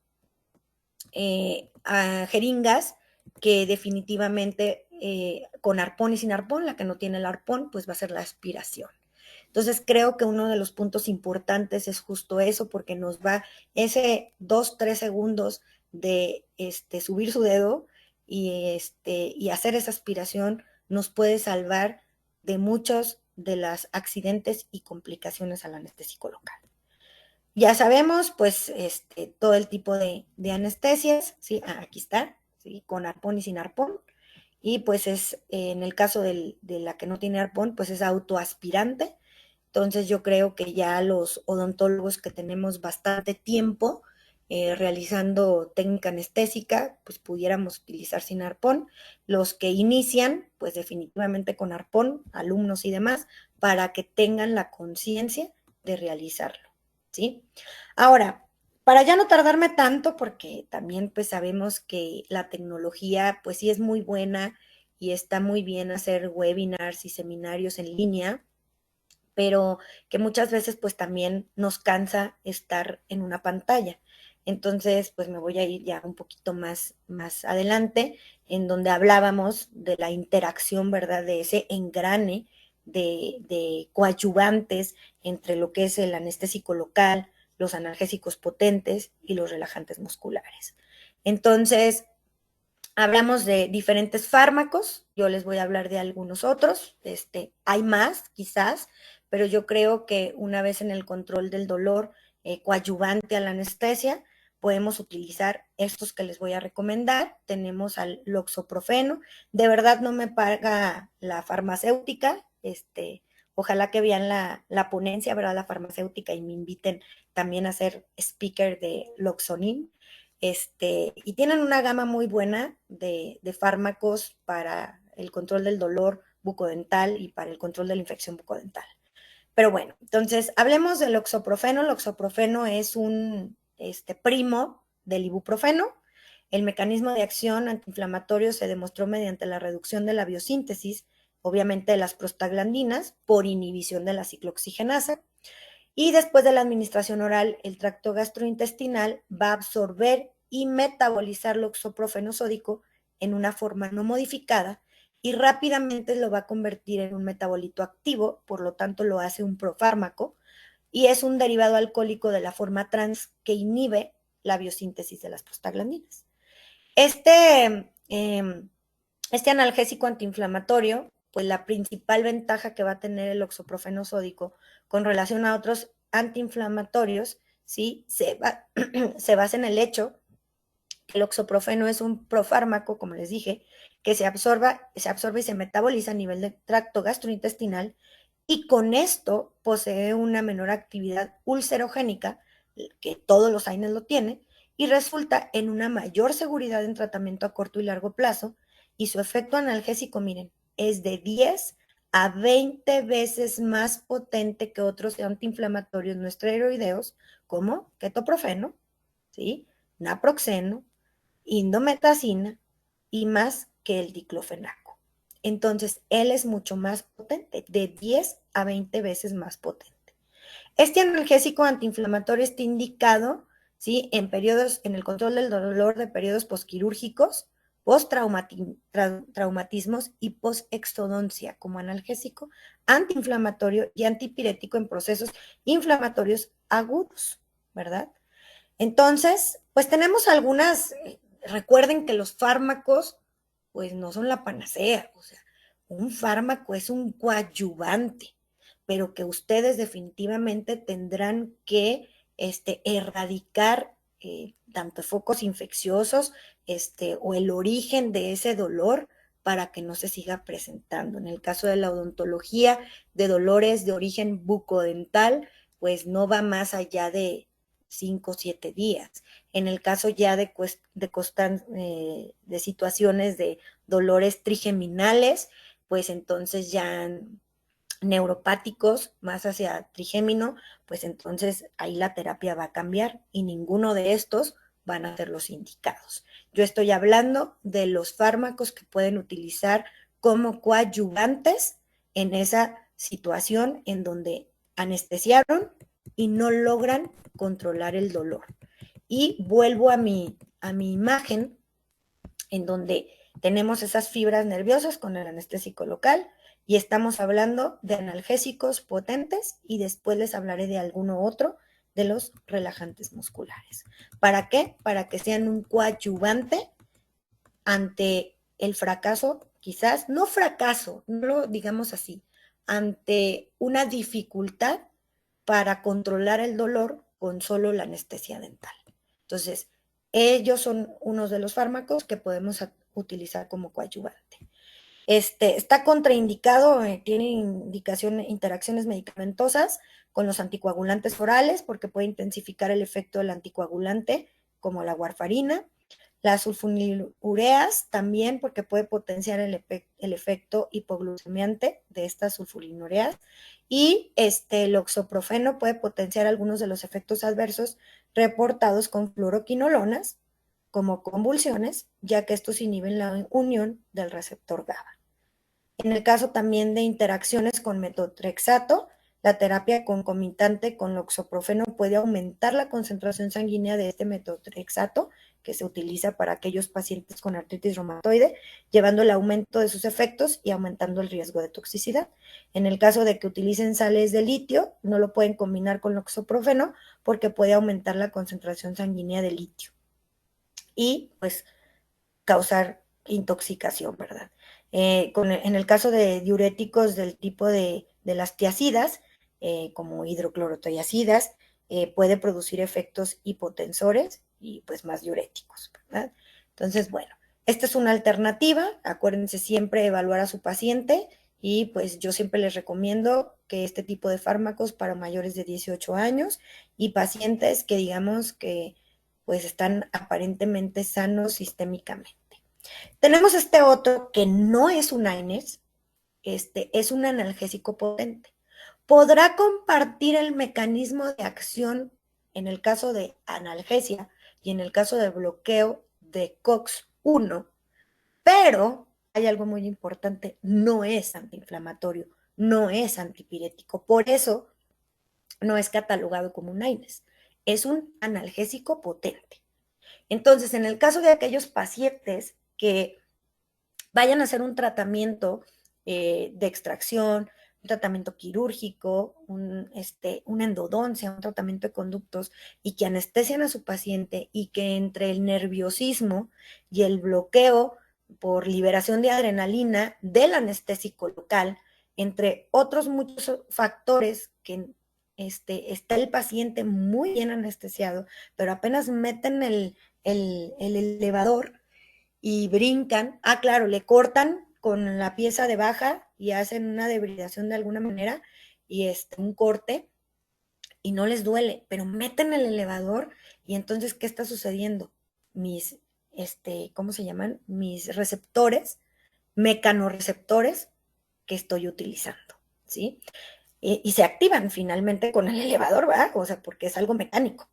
a jeringas que definitivamente con arpón y sin arpón, la que no tiene el arpón, pues va a ser la aspiración. Entonces creo que uno de los puntos importantes es justo eso, porque nos va ese 2, 3 segundos de subir su dedo y hacer esa aspiración nos puede salvar de muchos de los accidentes y complicaciones al anestésico local. Ya sabemos, pues, todo el tipo de anestesias, ¿sí? Aquí está, ¿sí? Con arpón y sin arpón. Y pues en el caso de la que no tiene arpón, pues es autoaspirante. Entonces yo creo que ya los odontólogos que tenemos bastante tiempo realizando técnica anestésica, pues pudiéramos utilizar sin arpón. Los que inician, pues definitivamente con arpón, alumnos y demás, para que tengan la conciencia de realizarlo, ¿sí? Ahora, para ya no tardarme tanto, porque también pues sabemos que la tecnología pues sí es muy buena y está muy bien hacer webinars y seminarios en línea, pero que muchas veces pues también nos cansa estar en una pantalla. Entonces, pues me voy a ir ya un poquito más adelante, en donde hablábamos de la interacción, ¿verdad? De ese engrane de coadyuvantes entre lo que es el anestésico local, los analgésicos potentes y los relajantes musculares. Entonces, hablamos de diferentes fármacos, yo les voy a hablar de algunos otros, hay más quizás, pero yo creo que una vez en el control del dolor coadyuvante a la anestesia, podemos utilizar estos que les voy a recomendar. Tenemos al loxoprofeno, de verdad no me paga la farmacéutica, ojalá que vean la ponencia, ¿verdad? La farmacéutica y me inviten también a ser speaker de Loxonin. Y tienen una gama muy buena de fármacos para el control del dolor bucodental y para el control de la infección bucodental. Pero bueno, entonces hablemos del oxoprofeno. El oxoprofeno es un primo del ibuprofeno. El mecanismo de acción antiinflamatorio se demostró mediante la reducción de la biosíntesis, obviamente de las prostaglandinas, por inhibición de la ciclooxigenasa. Y después de la administración oral, el tracto gastrointestinal va a absorber y metabolizar el oxoprofeno sódico en una forma no modificada y rápidamente lo va a convertir en un metabolito activo, por lo tanto lo hace un profármaco, y es un derivado alcohólico de la forma trans que inhibe la biosíntesis de las prostaglandinas. Este analgésico antiinflamatorio, pues la principal ventaja que va a tener el oxoprofeno sódico con relación a otros antiinflamatorios, ¿sí? Se basa en el hecho que el oxoprofeno es un profármaco, como les dije, que se absorbe y se metaboliza a nivel del tracto gastrointestinal, y con esto posee una menor actividad ulcerogénica, que todos los AINES lo tienen, y resulta en una mayor seguridad en tratamiento a corto y largo plazo, y su efecto analgésico, miren, es de 10 a 20 veces más potente que otros antiinflamatorios no esteroideos como ketoprofeno, ¿sí? Naproxeno, indometacina y más que el diclofenaco. Entonces, él es mucho más potente, de 10 a 20 veces más potente. Este analgésico antiinflamatorio está indicado, ¿sí? En el control del dolor de periodos posquirúrgicos, post-traumatismos y post-exodoncia como analgésico, antiinflamatorio y antipirético en procesos inflamatorios agudos, ¿verdad? Entonces, pues tenemos recuerden que los fármacos, pues no son la panacea, o sea, un fármaco es un coadyuvante, pero que ustedes definitivamente tendrán que erradicar tanto focos infecciosos o el origen de ese dolor para que no se siga presentando. En el caso de la odontología, de dolores de origen bucodental, pues no va más allá de 5 o 7 días. En el caso ya de situaciones de dolores trigeminales, pues entonces ya neuropáticos más hacia trigémino, pues entonces ahí la terapia va a cambiar y ninguno de estos van a ser los indicados. Yo estoy hablando de los fármacos que pueden utilizar como coadyuvantes en esa situación en donde anestesiaron y no logran controlar el dolor. Y vuelvo a mi imagen en donde tenemos esas fibras nerviosas con el anestésico local y estamos hablando de analgésicos potentes y después les hablaré de alguno otro de los relajantes musculares. ¿Para qué? Para que sean un coadyuvante ante el fracaso, quizás, no fracaso, no lo digamos así, ante una dificultad para controlar el dolor con solo la anestesia dental. Entonces, ellos son unos de los fármacos que podemos utilizar como coadyuvante. Está contraindicado, tiene interacciones medicamentosas con los anticoagulantes orales porque puede intensificar el efecto del anticoagulante como la warfarina. Las sulfonilureas también porque puede potenciar el efecto hipoglucemiante de estas sulfonilureas y el oxoprofeno puede potenciar algunos de los efectos adversos reportados con fluoroquinolonas como convulsiones, ya que estos inhiben la unión del receptor GABA. En el caso también de interacciones con metotrexato, la terapia concomitante con loxoprofeno puede aumentar la concentración sanguínea de este metotrexato, que se utiliza para aquellos pacientes con artritis reumatoide, llevando el aumento de sus efectos y aumentando el riesgo de toxicidad. En el caso de que utilicen sales de litio, no lo pueden combinar con loxoprofeno porque puede aumentar la concentración sanguínea de litio y pues causar intoxicación, ¿verdad? En el caso de diuréticos del tipo de las tiacidas, como hidroclorotiacidas, puede producir efectos hipotensores y pues más diuréticos, ¿verdad? Entonces, bueno, esta es una alternativa. Acuérdense siempre evaluar a su paciente y pues yo siempre les recomiendo que este tipo de fármacos para mayores de 18 años y pacientes que digamos que pues están aparentemente sanos sistémicamente. Tenemos este otro que no es un AINES, es un analgésico potente. Podrá compartir el mecanismo de acción en el caso de analgesia y en el caso de bloqueo de COX-1, pero hay algo muy importante, no es antiinflamatorio, no es antipirético, por eso no es catalogado como un AINES, es un analgésico potente. Entonces, en el caso de aquellos pacientes que vayan a hacer un tratamiento de extracción, un tratamiento quirúrgico, una endodoncia, un tratamiento de conductos y que anestesian a su paciente y que entre el nerviosismo y el bloqueo por liberación de adrenalina del anestésico local, entre otros muchos factores que está el paciente muy bien anestesiado, pero apenas meten el elevador y brincan. Ah, claro, le cortan con la pieza de baja y hacen una debridación de alguna manera y un corte y no les duele, pero meten el elevador Y entonces, ¿qué está sucediendo? Mis, ¿cómo se llaman? Mis receptores, mecanorreceptores que estoy utilizando, ¿sí? Y se activan finalmente con el elevador, ¿verdad? O sea, porque es algo mecánico.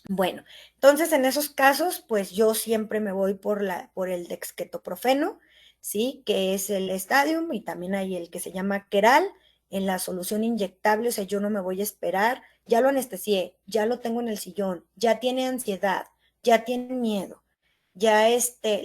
Bueno, entonces en esos casos, pues yo siempre me voy por el dexketoprofeno, ¿sí? Que es el Stadium y también hay el que se llama Keral en la solución inyectable, o sea, yo no me voy a esperar, ya lo anestesié, ya lo tengo en el sillón, ya tiene ansiedad, ya tiene miedo, ya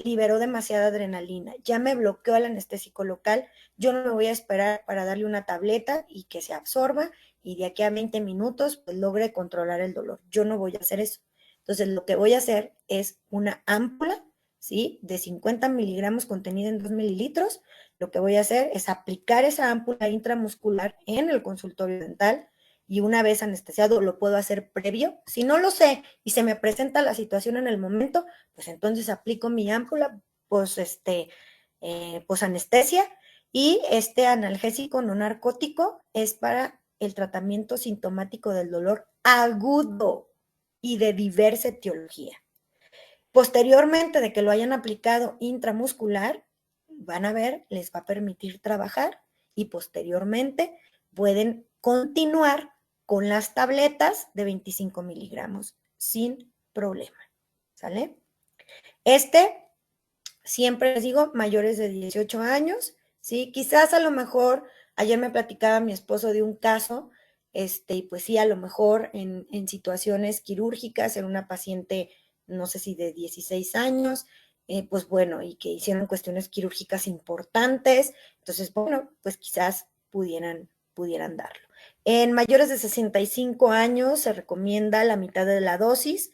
liberó demasiada adrenalina, ya me bloqueó el anestésico local, yo no me voy a esperar para darle una tableta y que se absorba y de aquí a 20 minutos pues logre controlar el dolor. Yo no voy a hacer eso. Entonces lo que voy a hacer es una ámpula, ¿sí? De 50 miligramos contenida en 2 mililitros. Lo que voy a hacer es aplicar esa ámpula intramuscular en el consultorio dental y una vez anestesiado lo puedo hacer previo. Si no lo sé y se me presenta la situación en el momento, pues entonces aplico mi ámpula, pues pues anestesia y este analgésico no narcótico es para el tratamiento sintomático del dolor agudo y de diversa etiología. Posteriormente de que lo hayan aplicado intramuscular, van a ver, les va a permitir trabajar y posteriormente pueden continuar con las tabletas de 25 miligramos sin problema. ¿Sale? Siempre les digo, mayores de 18 años, ¿sí? Quizás a lo mejor, ayer me platicaba mi esposo de un caso, y pues sí, a lo mejor en situaciones quirúrgicas, en una paciente, no sé si de 16 años, pues bueno, y que hicieron cuestiones quirúrgicas importantes, entonces, bueno, pues quizás pudieran darlo. En mayores de 65 años se recomienda la mitad de la dosis,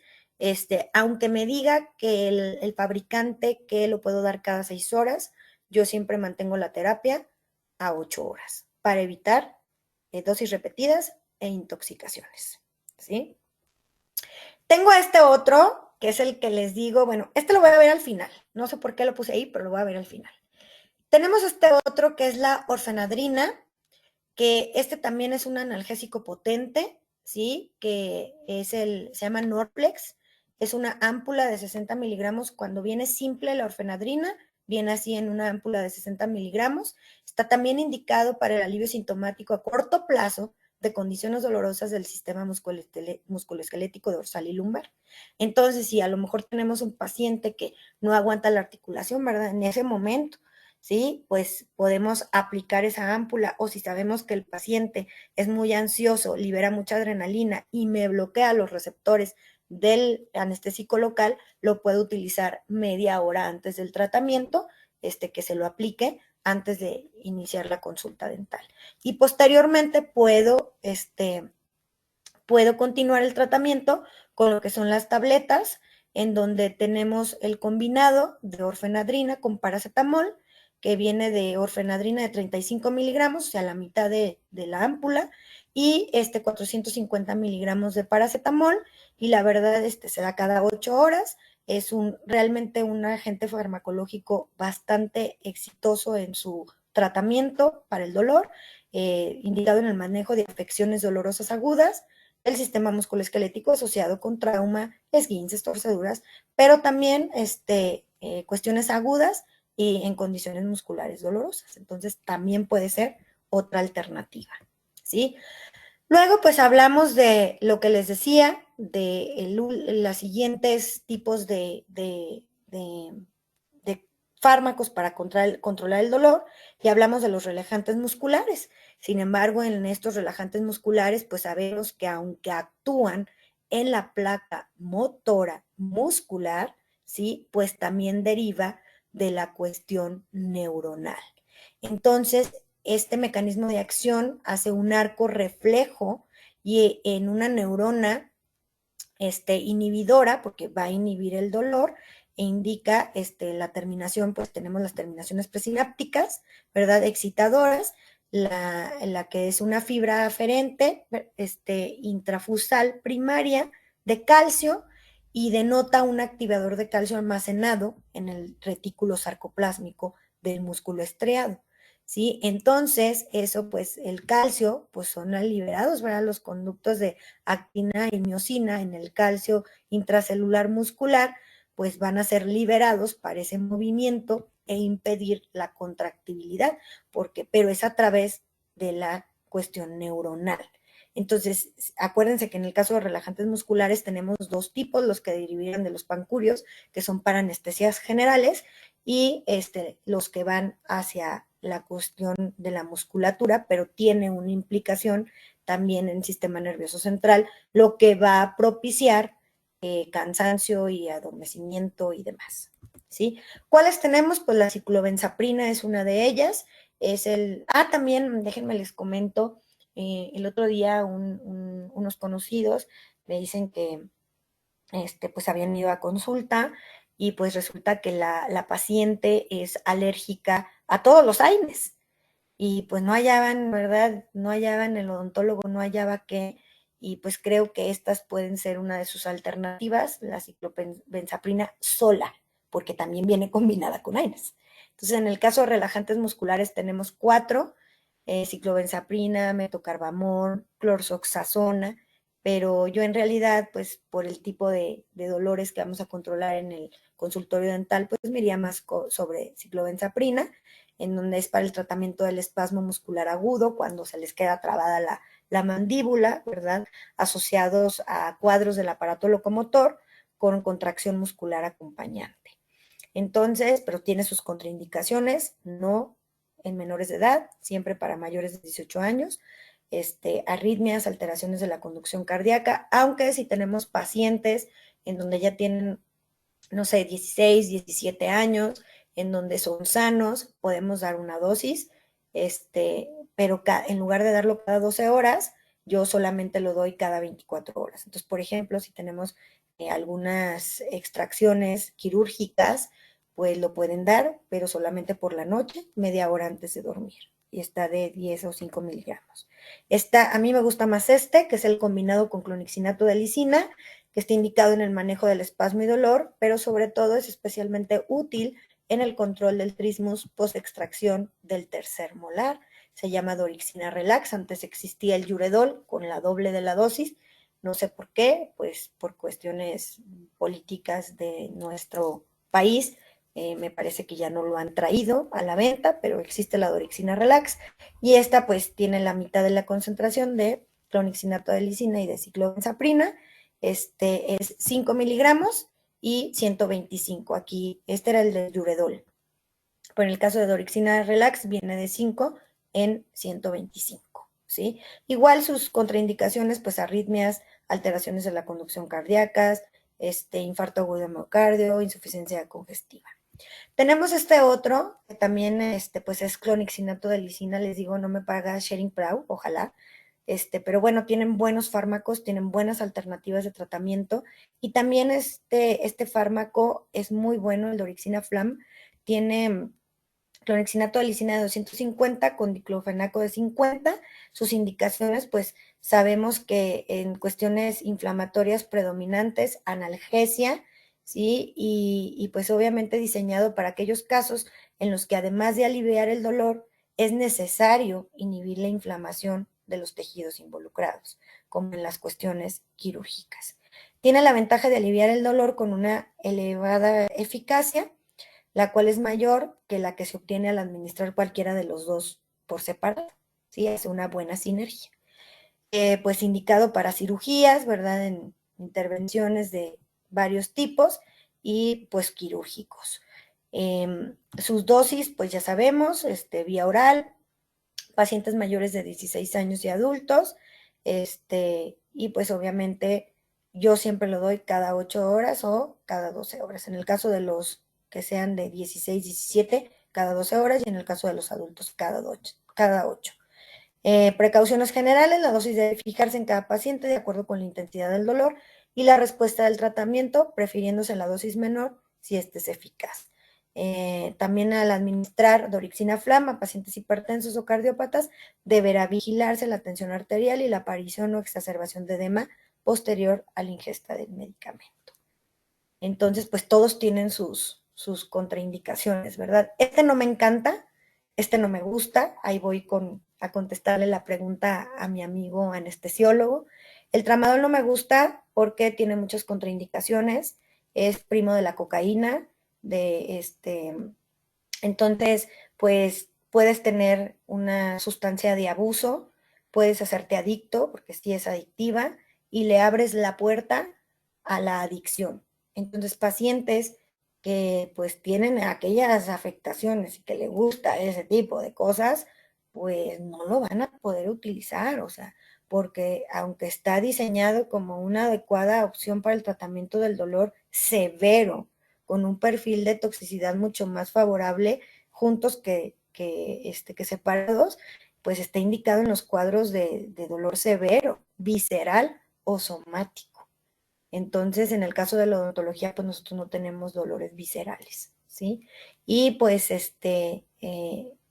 aunque me diga que el fabricante que lo puedo dar cada 6 horas, yo siempre mantengo la terapia a 8 horas para evitar dosis repetidas e intoxicaciones, ¿sí? Tengo este otro, que es el que les digo, bueno, este lo voy a ver al final, no sé por qué lo puse ahí, pero lo voy a ver al final. Tenemos este otro que es la orfenadrina, que este también es un analgésico potente, ¿sí? Que se llama Norplex, es una ámpula de 60 miligramos, cuando viene simple la orfenadrina, viene así en una ámpula de 60 miligramos, está también indicado para el alivio sintomático a corto plazo de condiciones dolorosas del sistema musculoesquelético dorsal y lumbar. Entonces, si a lo mejor tenemos un paciente que no aguanta la articulación, ¿verdad? En ese momento, ¿sí? Pues podemos aplicar esa ámpula, o si sabemos que el paciente es muy ansioso, libera mucha adrenalina y me bloquea los receptores del anestésico local, lo puedo utilizar media hora antes del tratamiento, que se lo aplique antes de iniciar la consulta dental. Y posteriormente puedo continuar el tratamiento con lo que son las tabletas, en donde tenemos el combinado de orfenadrina con paracetamol, que viene de orfenadrina de 35 miligramos, o sea, la mitad de la ámpula, y 450 miligramos de paracetamol, y la verdad, se da cada 8 horas, es realmente un agente farmacológico bastante exitoso en su tratamiento para el dolor, indicado en el manejo de afecciones dolorosas agudas, el sistema musculoesquelético asociado con trauma, esguinces, torceduras, pero también cuestiones agudas y en condiciones musculares dolorosas. Entonces, también puede ser otra alternativa, ¿sí? Luego, pues hablamos de lo que les decía, de los siguientes tipos de fármacos para controlar el dolor y hablamos de los relajantes musculares. Sin embargo, en estos relajantes musculares, pues sabemos que aunque actúan en la placa motora muscular, ¿sí? Pues también deriva de la cuestión neuronal. Entonces, este mecanismo de acción hace un arco reflejo y en una neurona inhibidora, porque va a inhibir el dolor, e indica la terminación, pues tenemos las terminaciones presinápticas, ¿verdad? Excitadoras, la que es una fibra aferente, intrafusal primaria de calcio y denota un activador de calcio almacenado en el retículo sarcoplásmico del músculo estriado, ¿sí? Entonces, eso, pues, el calcio, pues, son liberados, ¿verdad? Los conductos de actina y miosina en el calcio intracelular muscular, pues, van a ser liberados para ese movimiento e impedir la contractibilidad, pero es a través de la cuestión neuronal. Entonces, acuérdense que en el caso de relajantes musculares tenemos dos tipos, los que derivan de los pancurios, que son para anestesias generales, y los que van hacia la cuestión de la musculatura, pero tiene una implicación también en el sistema nervioso central, lo que va a propiciar cansancio y adormecimiento y demás, ¿sí? ¿Cuáles tenemos? Pues la ciclobenzaprina es una de ellas, también déjenme les comento, el otro día unos conocidos me dicen que pues habían ido a consulta y pues resulta que la paciente es alérgica a todos los AINES y pues no hallaban, ¿verdad? No hallaban, el odontólogo no hallaba qué, y pues creo que estas pueden ser una de sus alternativas, la ciclobenzaprina sola, porque también viene combinada con AINES. Entonces, en el caso de relajantes musculares tenemos 4, ciclobenzaprina, metocarbamol, clorzoxazona, pero yo en realidad, pues por el tipo de dolores que vamos a controlar en el consultorio dental, pues me iría más sobre ciclobenzaprina, en donde es para el tratamiento del espasmo muscular agudo, cuando se les queda trabada la mandíbula, ¿verdad? Asociados a cuadros del aparato locomotor con contracción muscular acompañante. Entonces, pero tiene sus contraindicaciones, no en menores de edad, siempre para mayores de 18 años, arritmias, alteraciones de la conducción cardíaca, aunque si tenemos pacientes en donde ya tienen, no sé, 16, 17 años, en donde son sanos, podemos dar una dosis, pero en lugar de darlo cada 12 horas, yo solamente lo doy cada 24 horas. Entonces, por ejemplo, si tenemos algunas extracciones quirúrgicas, pues lo pueden dar, pero solamente por la noche, media hora antes de dormir. Y está de 10 o 5 miligramos. A mí me gusta más que es el combinado con clonixinato de lisina, que está indicado en el manejo del espasmo y dolor, pero sobre todo es especialmente útil en el control del trismus post-extracción del tercer molar. Se llama Dorixina Relax. Antes existía el Yuredol con la doble de la dosis. No sé por qué, pues por cuestiones políticas de nuestro país. Me parece que ya no lo han traído a la venta, pero existe la Dorixina Relax y esta pues tiene la mitad de la concentración de clonixinato de lisina y de ciclobenzaprina. Es 5 miligramos y 125. Aquí, este era el de Yuredol. Pero en el caso de Dorixina Relax viene de 5 en 125, ¿sí? Igual sus contraindicaciones, pues arritmias, alteraciones de la conducción cardíacas, infarto agudo de miocardio, insuficiencia congestiva. Tenemos este otro, que también pues es clonixinato de lisina, les digo, no me paga Sharing Proud, ojalá, pero bueno, tienen buenos fármacos, tienen buenas alternativas de tratamiento, y también este fármaco es muy bueno, el Dorixina Flam, tiene clonexinato de lisina de 250 con diclofenaco de 50. Sus indicaciones, pues sabemos que en cuestiones inflamatorias predominantes, analgesia, ¿sí? Y pues obviamente diseñado para aquellos casos en los que además de aliviar el dolor, es necesario inhibir la inflamación de los tejidos involucrados, como en las cuestiones quirúrgicas. Tiene la ventaja de aliviar el dolor con una elevada eficacia, la cual es mayor que la que se obtiene al administrar cualquiera de los dos por separado. ¿Sí? Es una buena sinergia. Pues indicado para cirugías, ¿verdad? En intervenciones de varios tipos y pues quirúrgicos. Sus dosis, pues ya sabemos, vía oral, pacientes mayores de 16 años y adultos, y pues obviamente yo siempre lo doy cada 8 horas o cada 12 horas. En el caso de los que sean de 16, 17, cada 12 horas, y en el caso de los adultos, cada 8. Precauciones generales, la dosis debe fijarse en cada paciente de acuerdo con la intensidad del dolor y la respuesta del tratamiento, prefiriéndose la dosis menor si este es eficaz. También al administrar Dorixina Flam a pacientes hipertensos o cardiópatas, deberá vigilarse la tensión arterial y la aparición o exacerbación de edema posterior a la ingesta del medicamento. Entonces, pues todos tienen sus contraindicaciones, ¿verdad? Este no me encanta, este no me gusta, ahí voy a contestarle la pregunta a mi amigo anestesiólogo. El tramadol no me gusta porque tiene muchas contraindicaciones, es primo de la cocaína, entonces, pues puedes tener una sustancia de abuso, puedes hacerte adicto, porque sí es adictiva, y le abres la puerta a la adicción. Entonces, pacientes que pues tienen aquellas afectaciones y que les gusta ese tipo de cosas, pues no lo van a poder utilizar, o sea, porque aunque está diseñado como una adecuada opción para el tratamiento del dolor severo, con un perfil de toxicidad mucho más favorable, juntos que separados, pues está indicado en los cuadros de dolor severo, visceral o somático. Entonces, en el caso de la odontología, pues nosotros no tenemos dolores viscerales, ¿sí? Y pues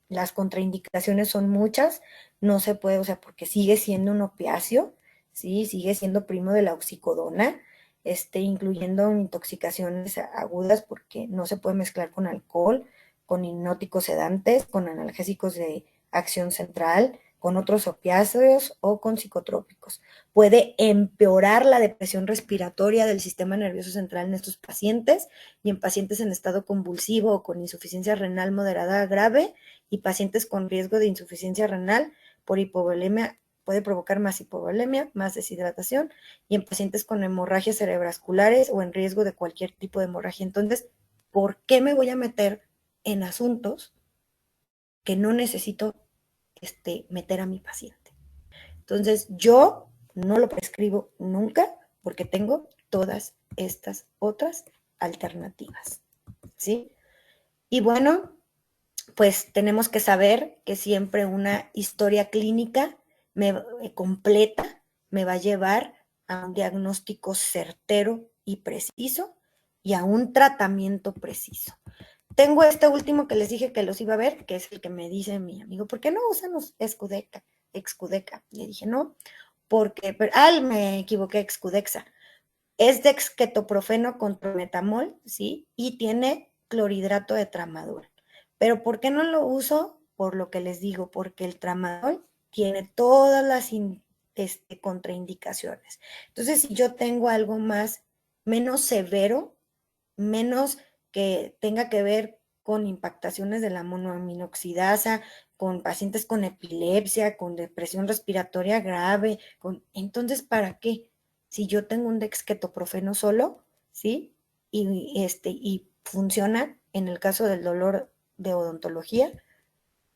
las contraindicaciones son muchas, no se puede, o sea, porque sigue siendo un opiáceo, ¿sí? Sigue siendo primo de la oxicodona, incluyendo intoxicaciones agudas porque no se puede mezclar con alcohol, con hipnóticos sedantes, con analgésicos de acción central, con otros opiáceos o con psicotrópicos. Puede empeorar la depresión respiratoria del sistema nervioso central en estos pacientes y en pacientes en estado convulsivo o con insuficiencia renal moderada grave y pacientes con riesgo de insuficiencia renal por hipovolemia, puede provocar más hipovolemia, más deshidratación y en pacientes con hemorragias cerebrovasculares o en riesgo de cualquier tipo de hemorragia. Entonces, ¿por qué me voy a meter en asuntos que no necesito meter a mi paciente? Entonces, yo no lo prescribo nunca porque tengo todas estas otras alternativas, ¿sí? Y bueno, pues tenemos que saber que siempre una historia clínica completa me va a llevar a un diagnóstico certero y preciso y a un tratamiento preciso. Tengo este último que les dije que los iba a ver, que es el que me dice mi amigo, ¿por qué no usamos Excudeca? Le dije, no, porque, me equivoqué, Excudexa. Es dexketoprofeno con prometamol, ¿sí? Y tiene clorhidrato de tramadol. Pero ¿por qué no lo uso? Por lo que les digo, porque el tramadol tiene todas las contraindicaciones. Entonces, si yo tengo algo menos severo, menos que tenga que ver con impactaciones de la monoaminoxidasa, con pacientes con epilepsia, con depresión respiratoria grave, entonces, ¿para qué? Si yo tengo un dexketoprofeno solo, ¿sí? Y funciona en el caso del dolor de odontología,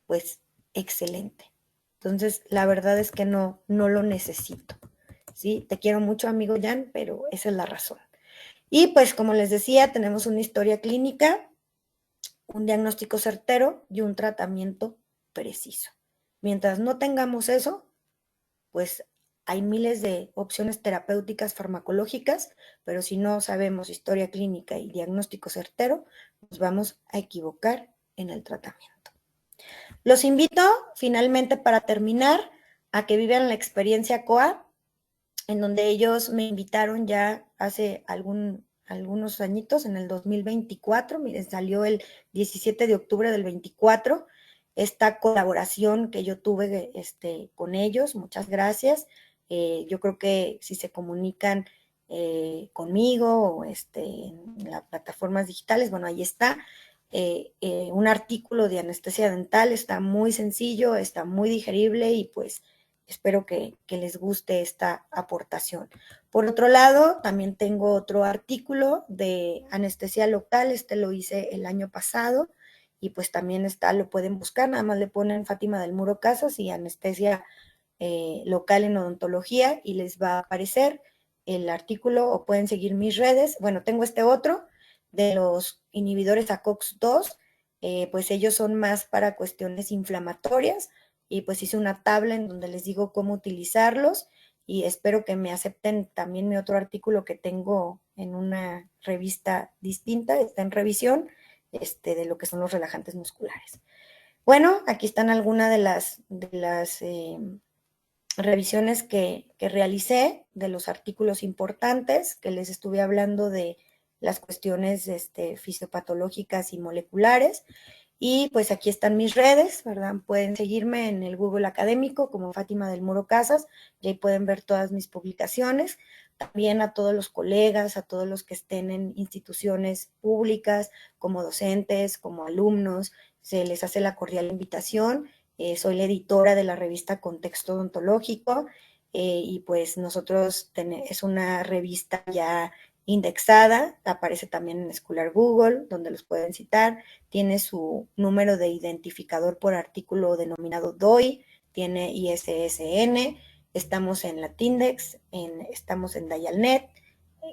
pues excelente. Entonces, la verdad es que no lo necesito, ¿sí? Te quiero mucho, amigo Jan, pero esa es la razón. Y pues, como les decía, tenemos una historia clínica, un diagnóstico certero y un tratamiento preciso. Mientras no tengamos eso, pues hay miles de opciones terapéuticas farmacológicas, pero si no sabemos historia clínica y diagnóstico certero, nos vamos a equivocar en el tratamiento. Los invito finalmente para terminar a que vivan la experiencia COA, en donde ellos me invitaron ya hace algunos añitos, en el 2024, miren, salió el 17 de octubre del 24, esta colaboración que yo tuve con ellos, muchas gracias. Yo creo que si se comunican conmigo o en las plataformas digitales, bueno, ahí está. Un artículo de anestesia dental, está muy sencillo, está muy digerible y pues espero que les guste esta aportación. Por otro lado, también tengo otro artículo de anestesia local, lo hice el año pasado y pues también lo pueden buscar, nada más le ponen Fátima del Muro Casas y anestesia local en odontología y les va a aparecer el artículo o pueden seguir mis redes. Bueno, tengo este otro de los inhibidores ACOX-2, pues ellos son más para cuestiones inflamatorias y pues hice una tabla en donde les digo cómo utilizarlos y espero que me acepten también mi otro artículo que tengo en una revista distinta, está en revisión, de lo que son los relajantes musculares. Bueno, aquí están algunas de las revisiones que realicé de los artículos importantes, que les estuve hablando de las cuestiones fisiopatológicas y moleculares. Y pues aquí están mis redes, ¿verdad? Pueden seguirme en el Google académico como Fátima del Muro Casas, y ahí pueden ver todas mis publicaciones. También a todos los colegas, a todos los que estén en instituciones públicas, como docentes, como alumnos, se les hace la cordial invitación. Soy la editora de la revista Contexto Odontológico, y pues nosotros es una revista ya indexada, aparece también en Scholar Google, donde los pueden citar, tiene su número de identificador por artículo denominado DOI, tiene ISSN, estamos en Latindex, estamos en Dialnet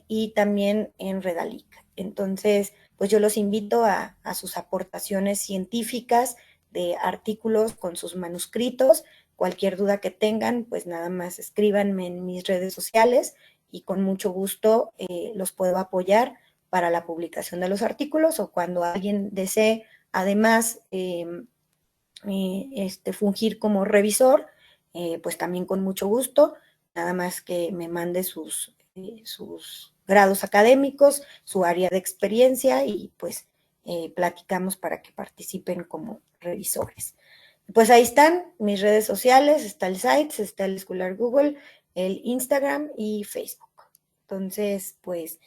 y también en Redalic. Entonces, pues yo los invito a sus aportaciones científicas de artículos con sus manuscritos. Cualquier duda que tengan, pues nada más escríbanme en mis redes sociales y con mucho gusto los puedo apoyar para la publicación de los artículos, o cuando alguien desee además fungir como revisor, pues también con mucho gusto, nada más que me mande sus grados académicos, su área de experiencia, y pues platicamos para que participen como revisores. Pues ahí están mis redes sociales, está el site, está el Scholar Google, el Instagram y Facebook. Entonces, pues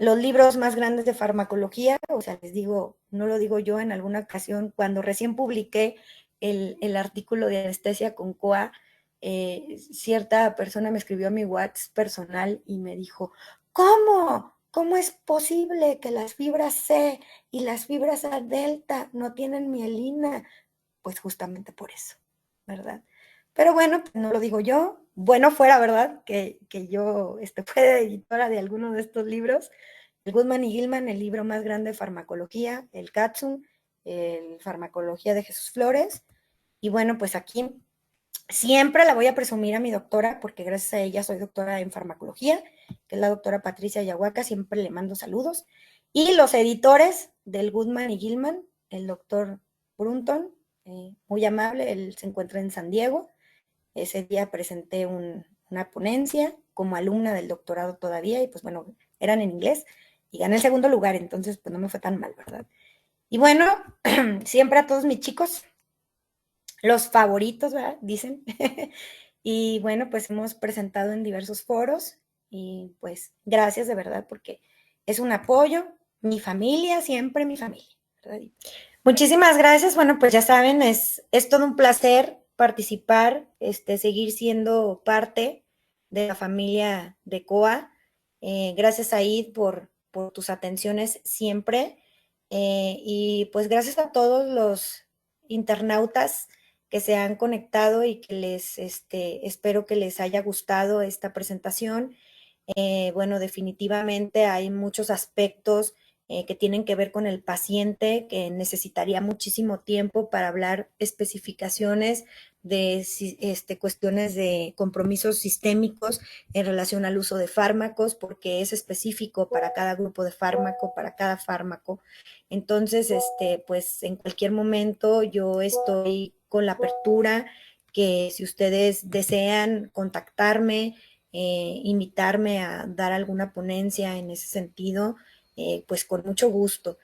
los libros más grandes de farmacología, o sea, les digo, no lo digo yo, en alguna ocasión, cuando recién publiqué el artículo de anestesia con COA, cierta persona me escribió a mi WhatsApp personal y me dijo, ¿cómo? ¿Cómo es posible que las fibras C y las fibras A delta no tienen mielina? Pues justamente por eso, ¿verdad? Pero bueno, pues no lo digo yo. Bueno fuera, ¿verdad? Que yo fuera editora de alguno de estos libros. El Goodman y Gilman, el libro más grande de farmacología, el Katzum, el Farmacología de Jesús Flores. Y bueno, pues aquí siempre la voy a presumir a mi doctora, porque gracias a ella soy doctora en farmacología, que es la doctora Patricia Yahuaca, siempre le mando saludos. Y los editores del Goodman y Gilman, el doctor Brunton, muy amable, él se encuentra en San Diego. Ese día presenté una ponencia como alumna del doctorado todavía, y pues bueno, eran en inglés, y gané el segundo lugar, entonces pues no me fue tan mal, ¿verdad? Y bueno, siempre a todos mis chicos, los favoritos, ¿verdad? Dicen. Y bueno, pues hemos presentado en diversos foros, y pues gracias de verdad, porque es un apoyo, mi familia, siempre mi familia, ¿verdad? Muchísimas gracias. Bueno, pues ya saben, es todo un placer participar, seguir siendo parte de la familia de COA. Gracias, Aid, por tus atenciones siempre. Y pues gracias a todos los internautas que se han conectado y que espero que les haya gustado esta presentación. Bueno, definitivamente hay muchos aspectos que tienen que ver con el paciente, que necesitaría muchísimo tiempo para hablar especificaciones de cuestiones de compromisos sistémicos en relación al uso de fármacos, porque es específico para cada grupo de fármaco, para cada fármaco. Entonces, pues en cualquier momento yo estoy con la apertura, que si ustedes desean contactarme, invitarme a dar alguna ponencia en ese sentido, pues con mucho gusto.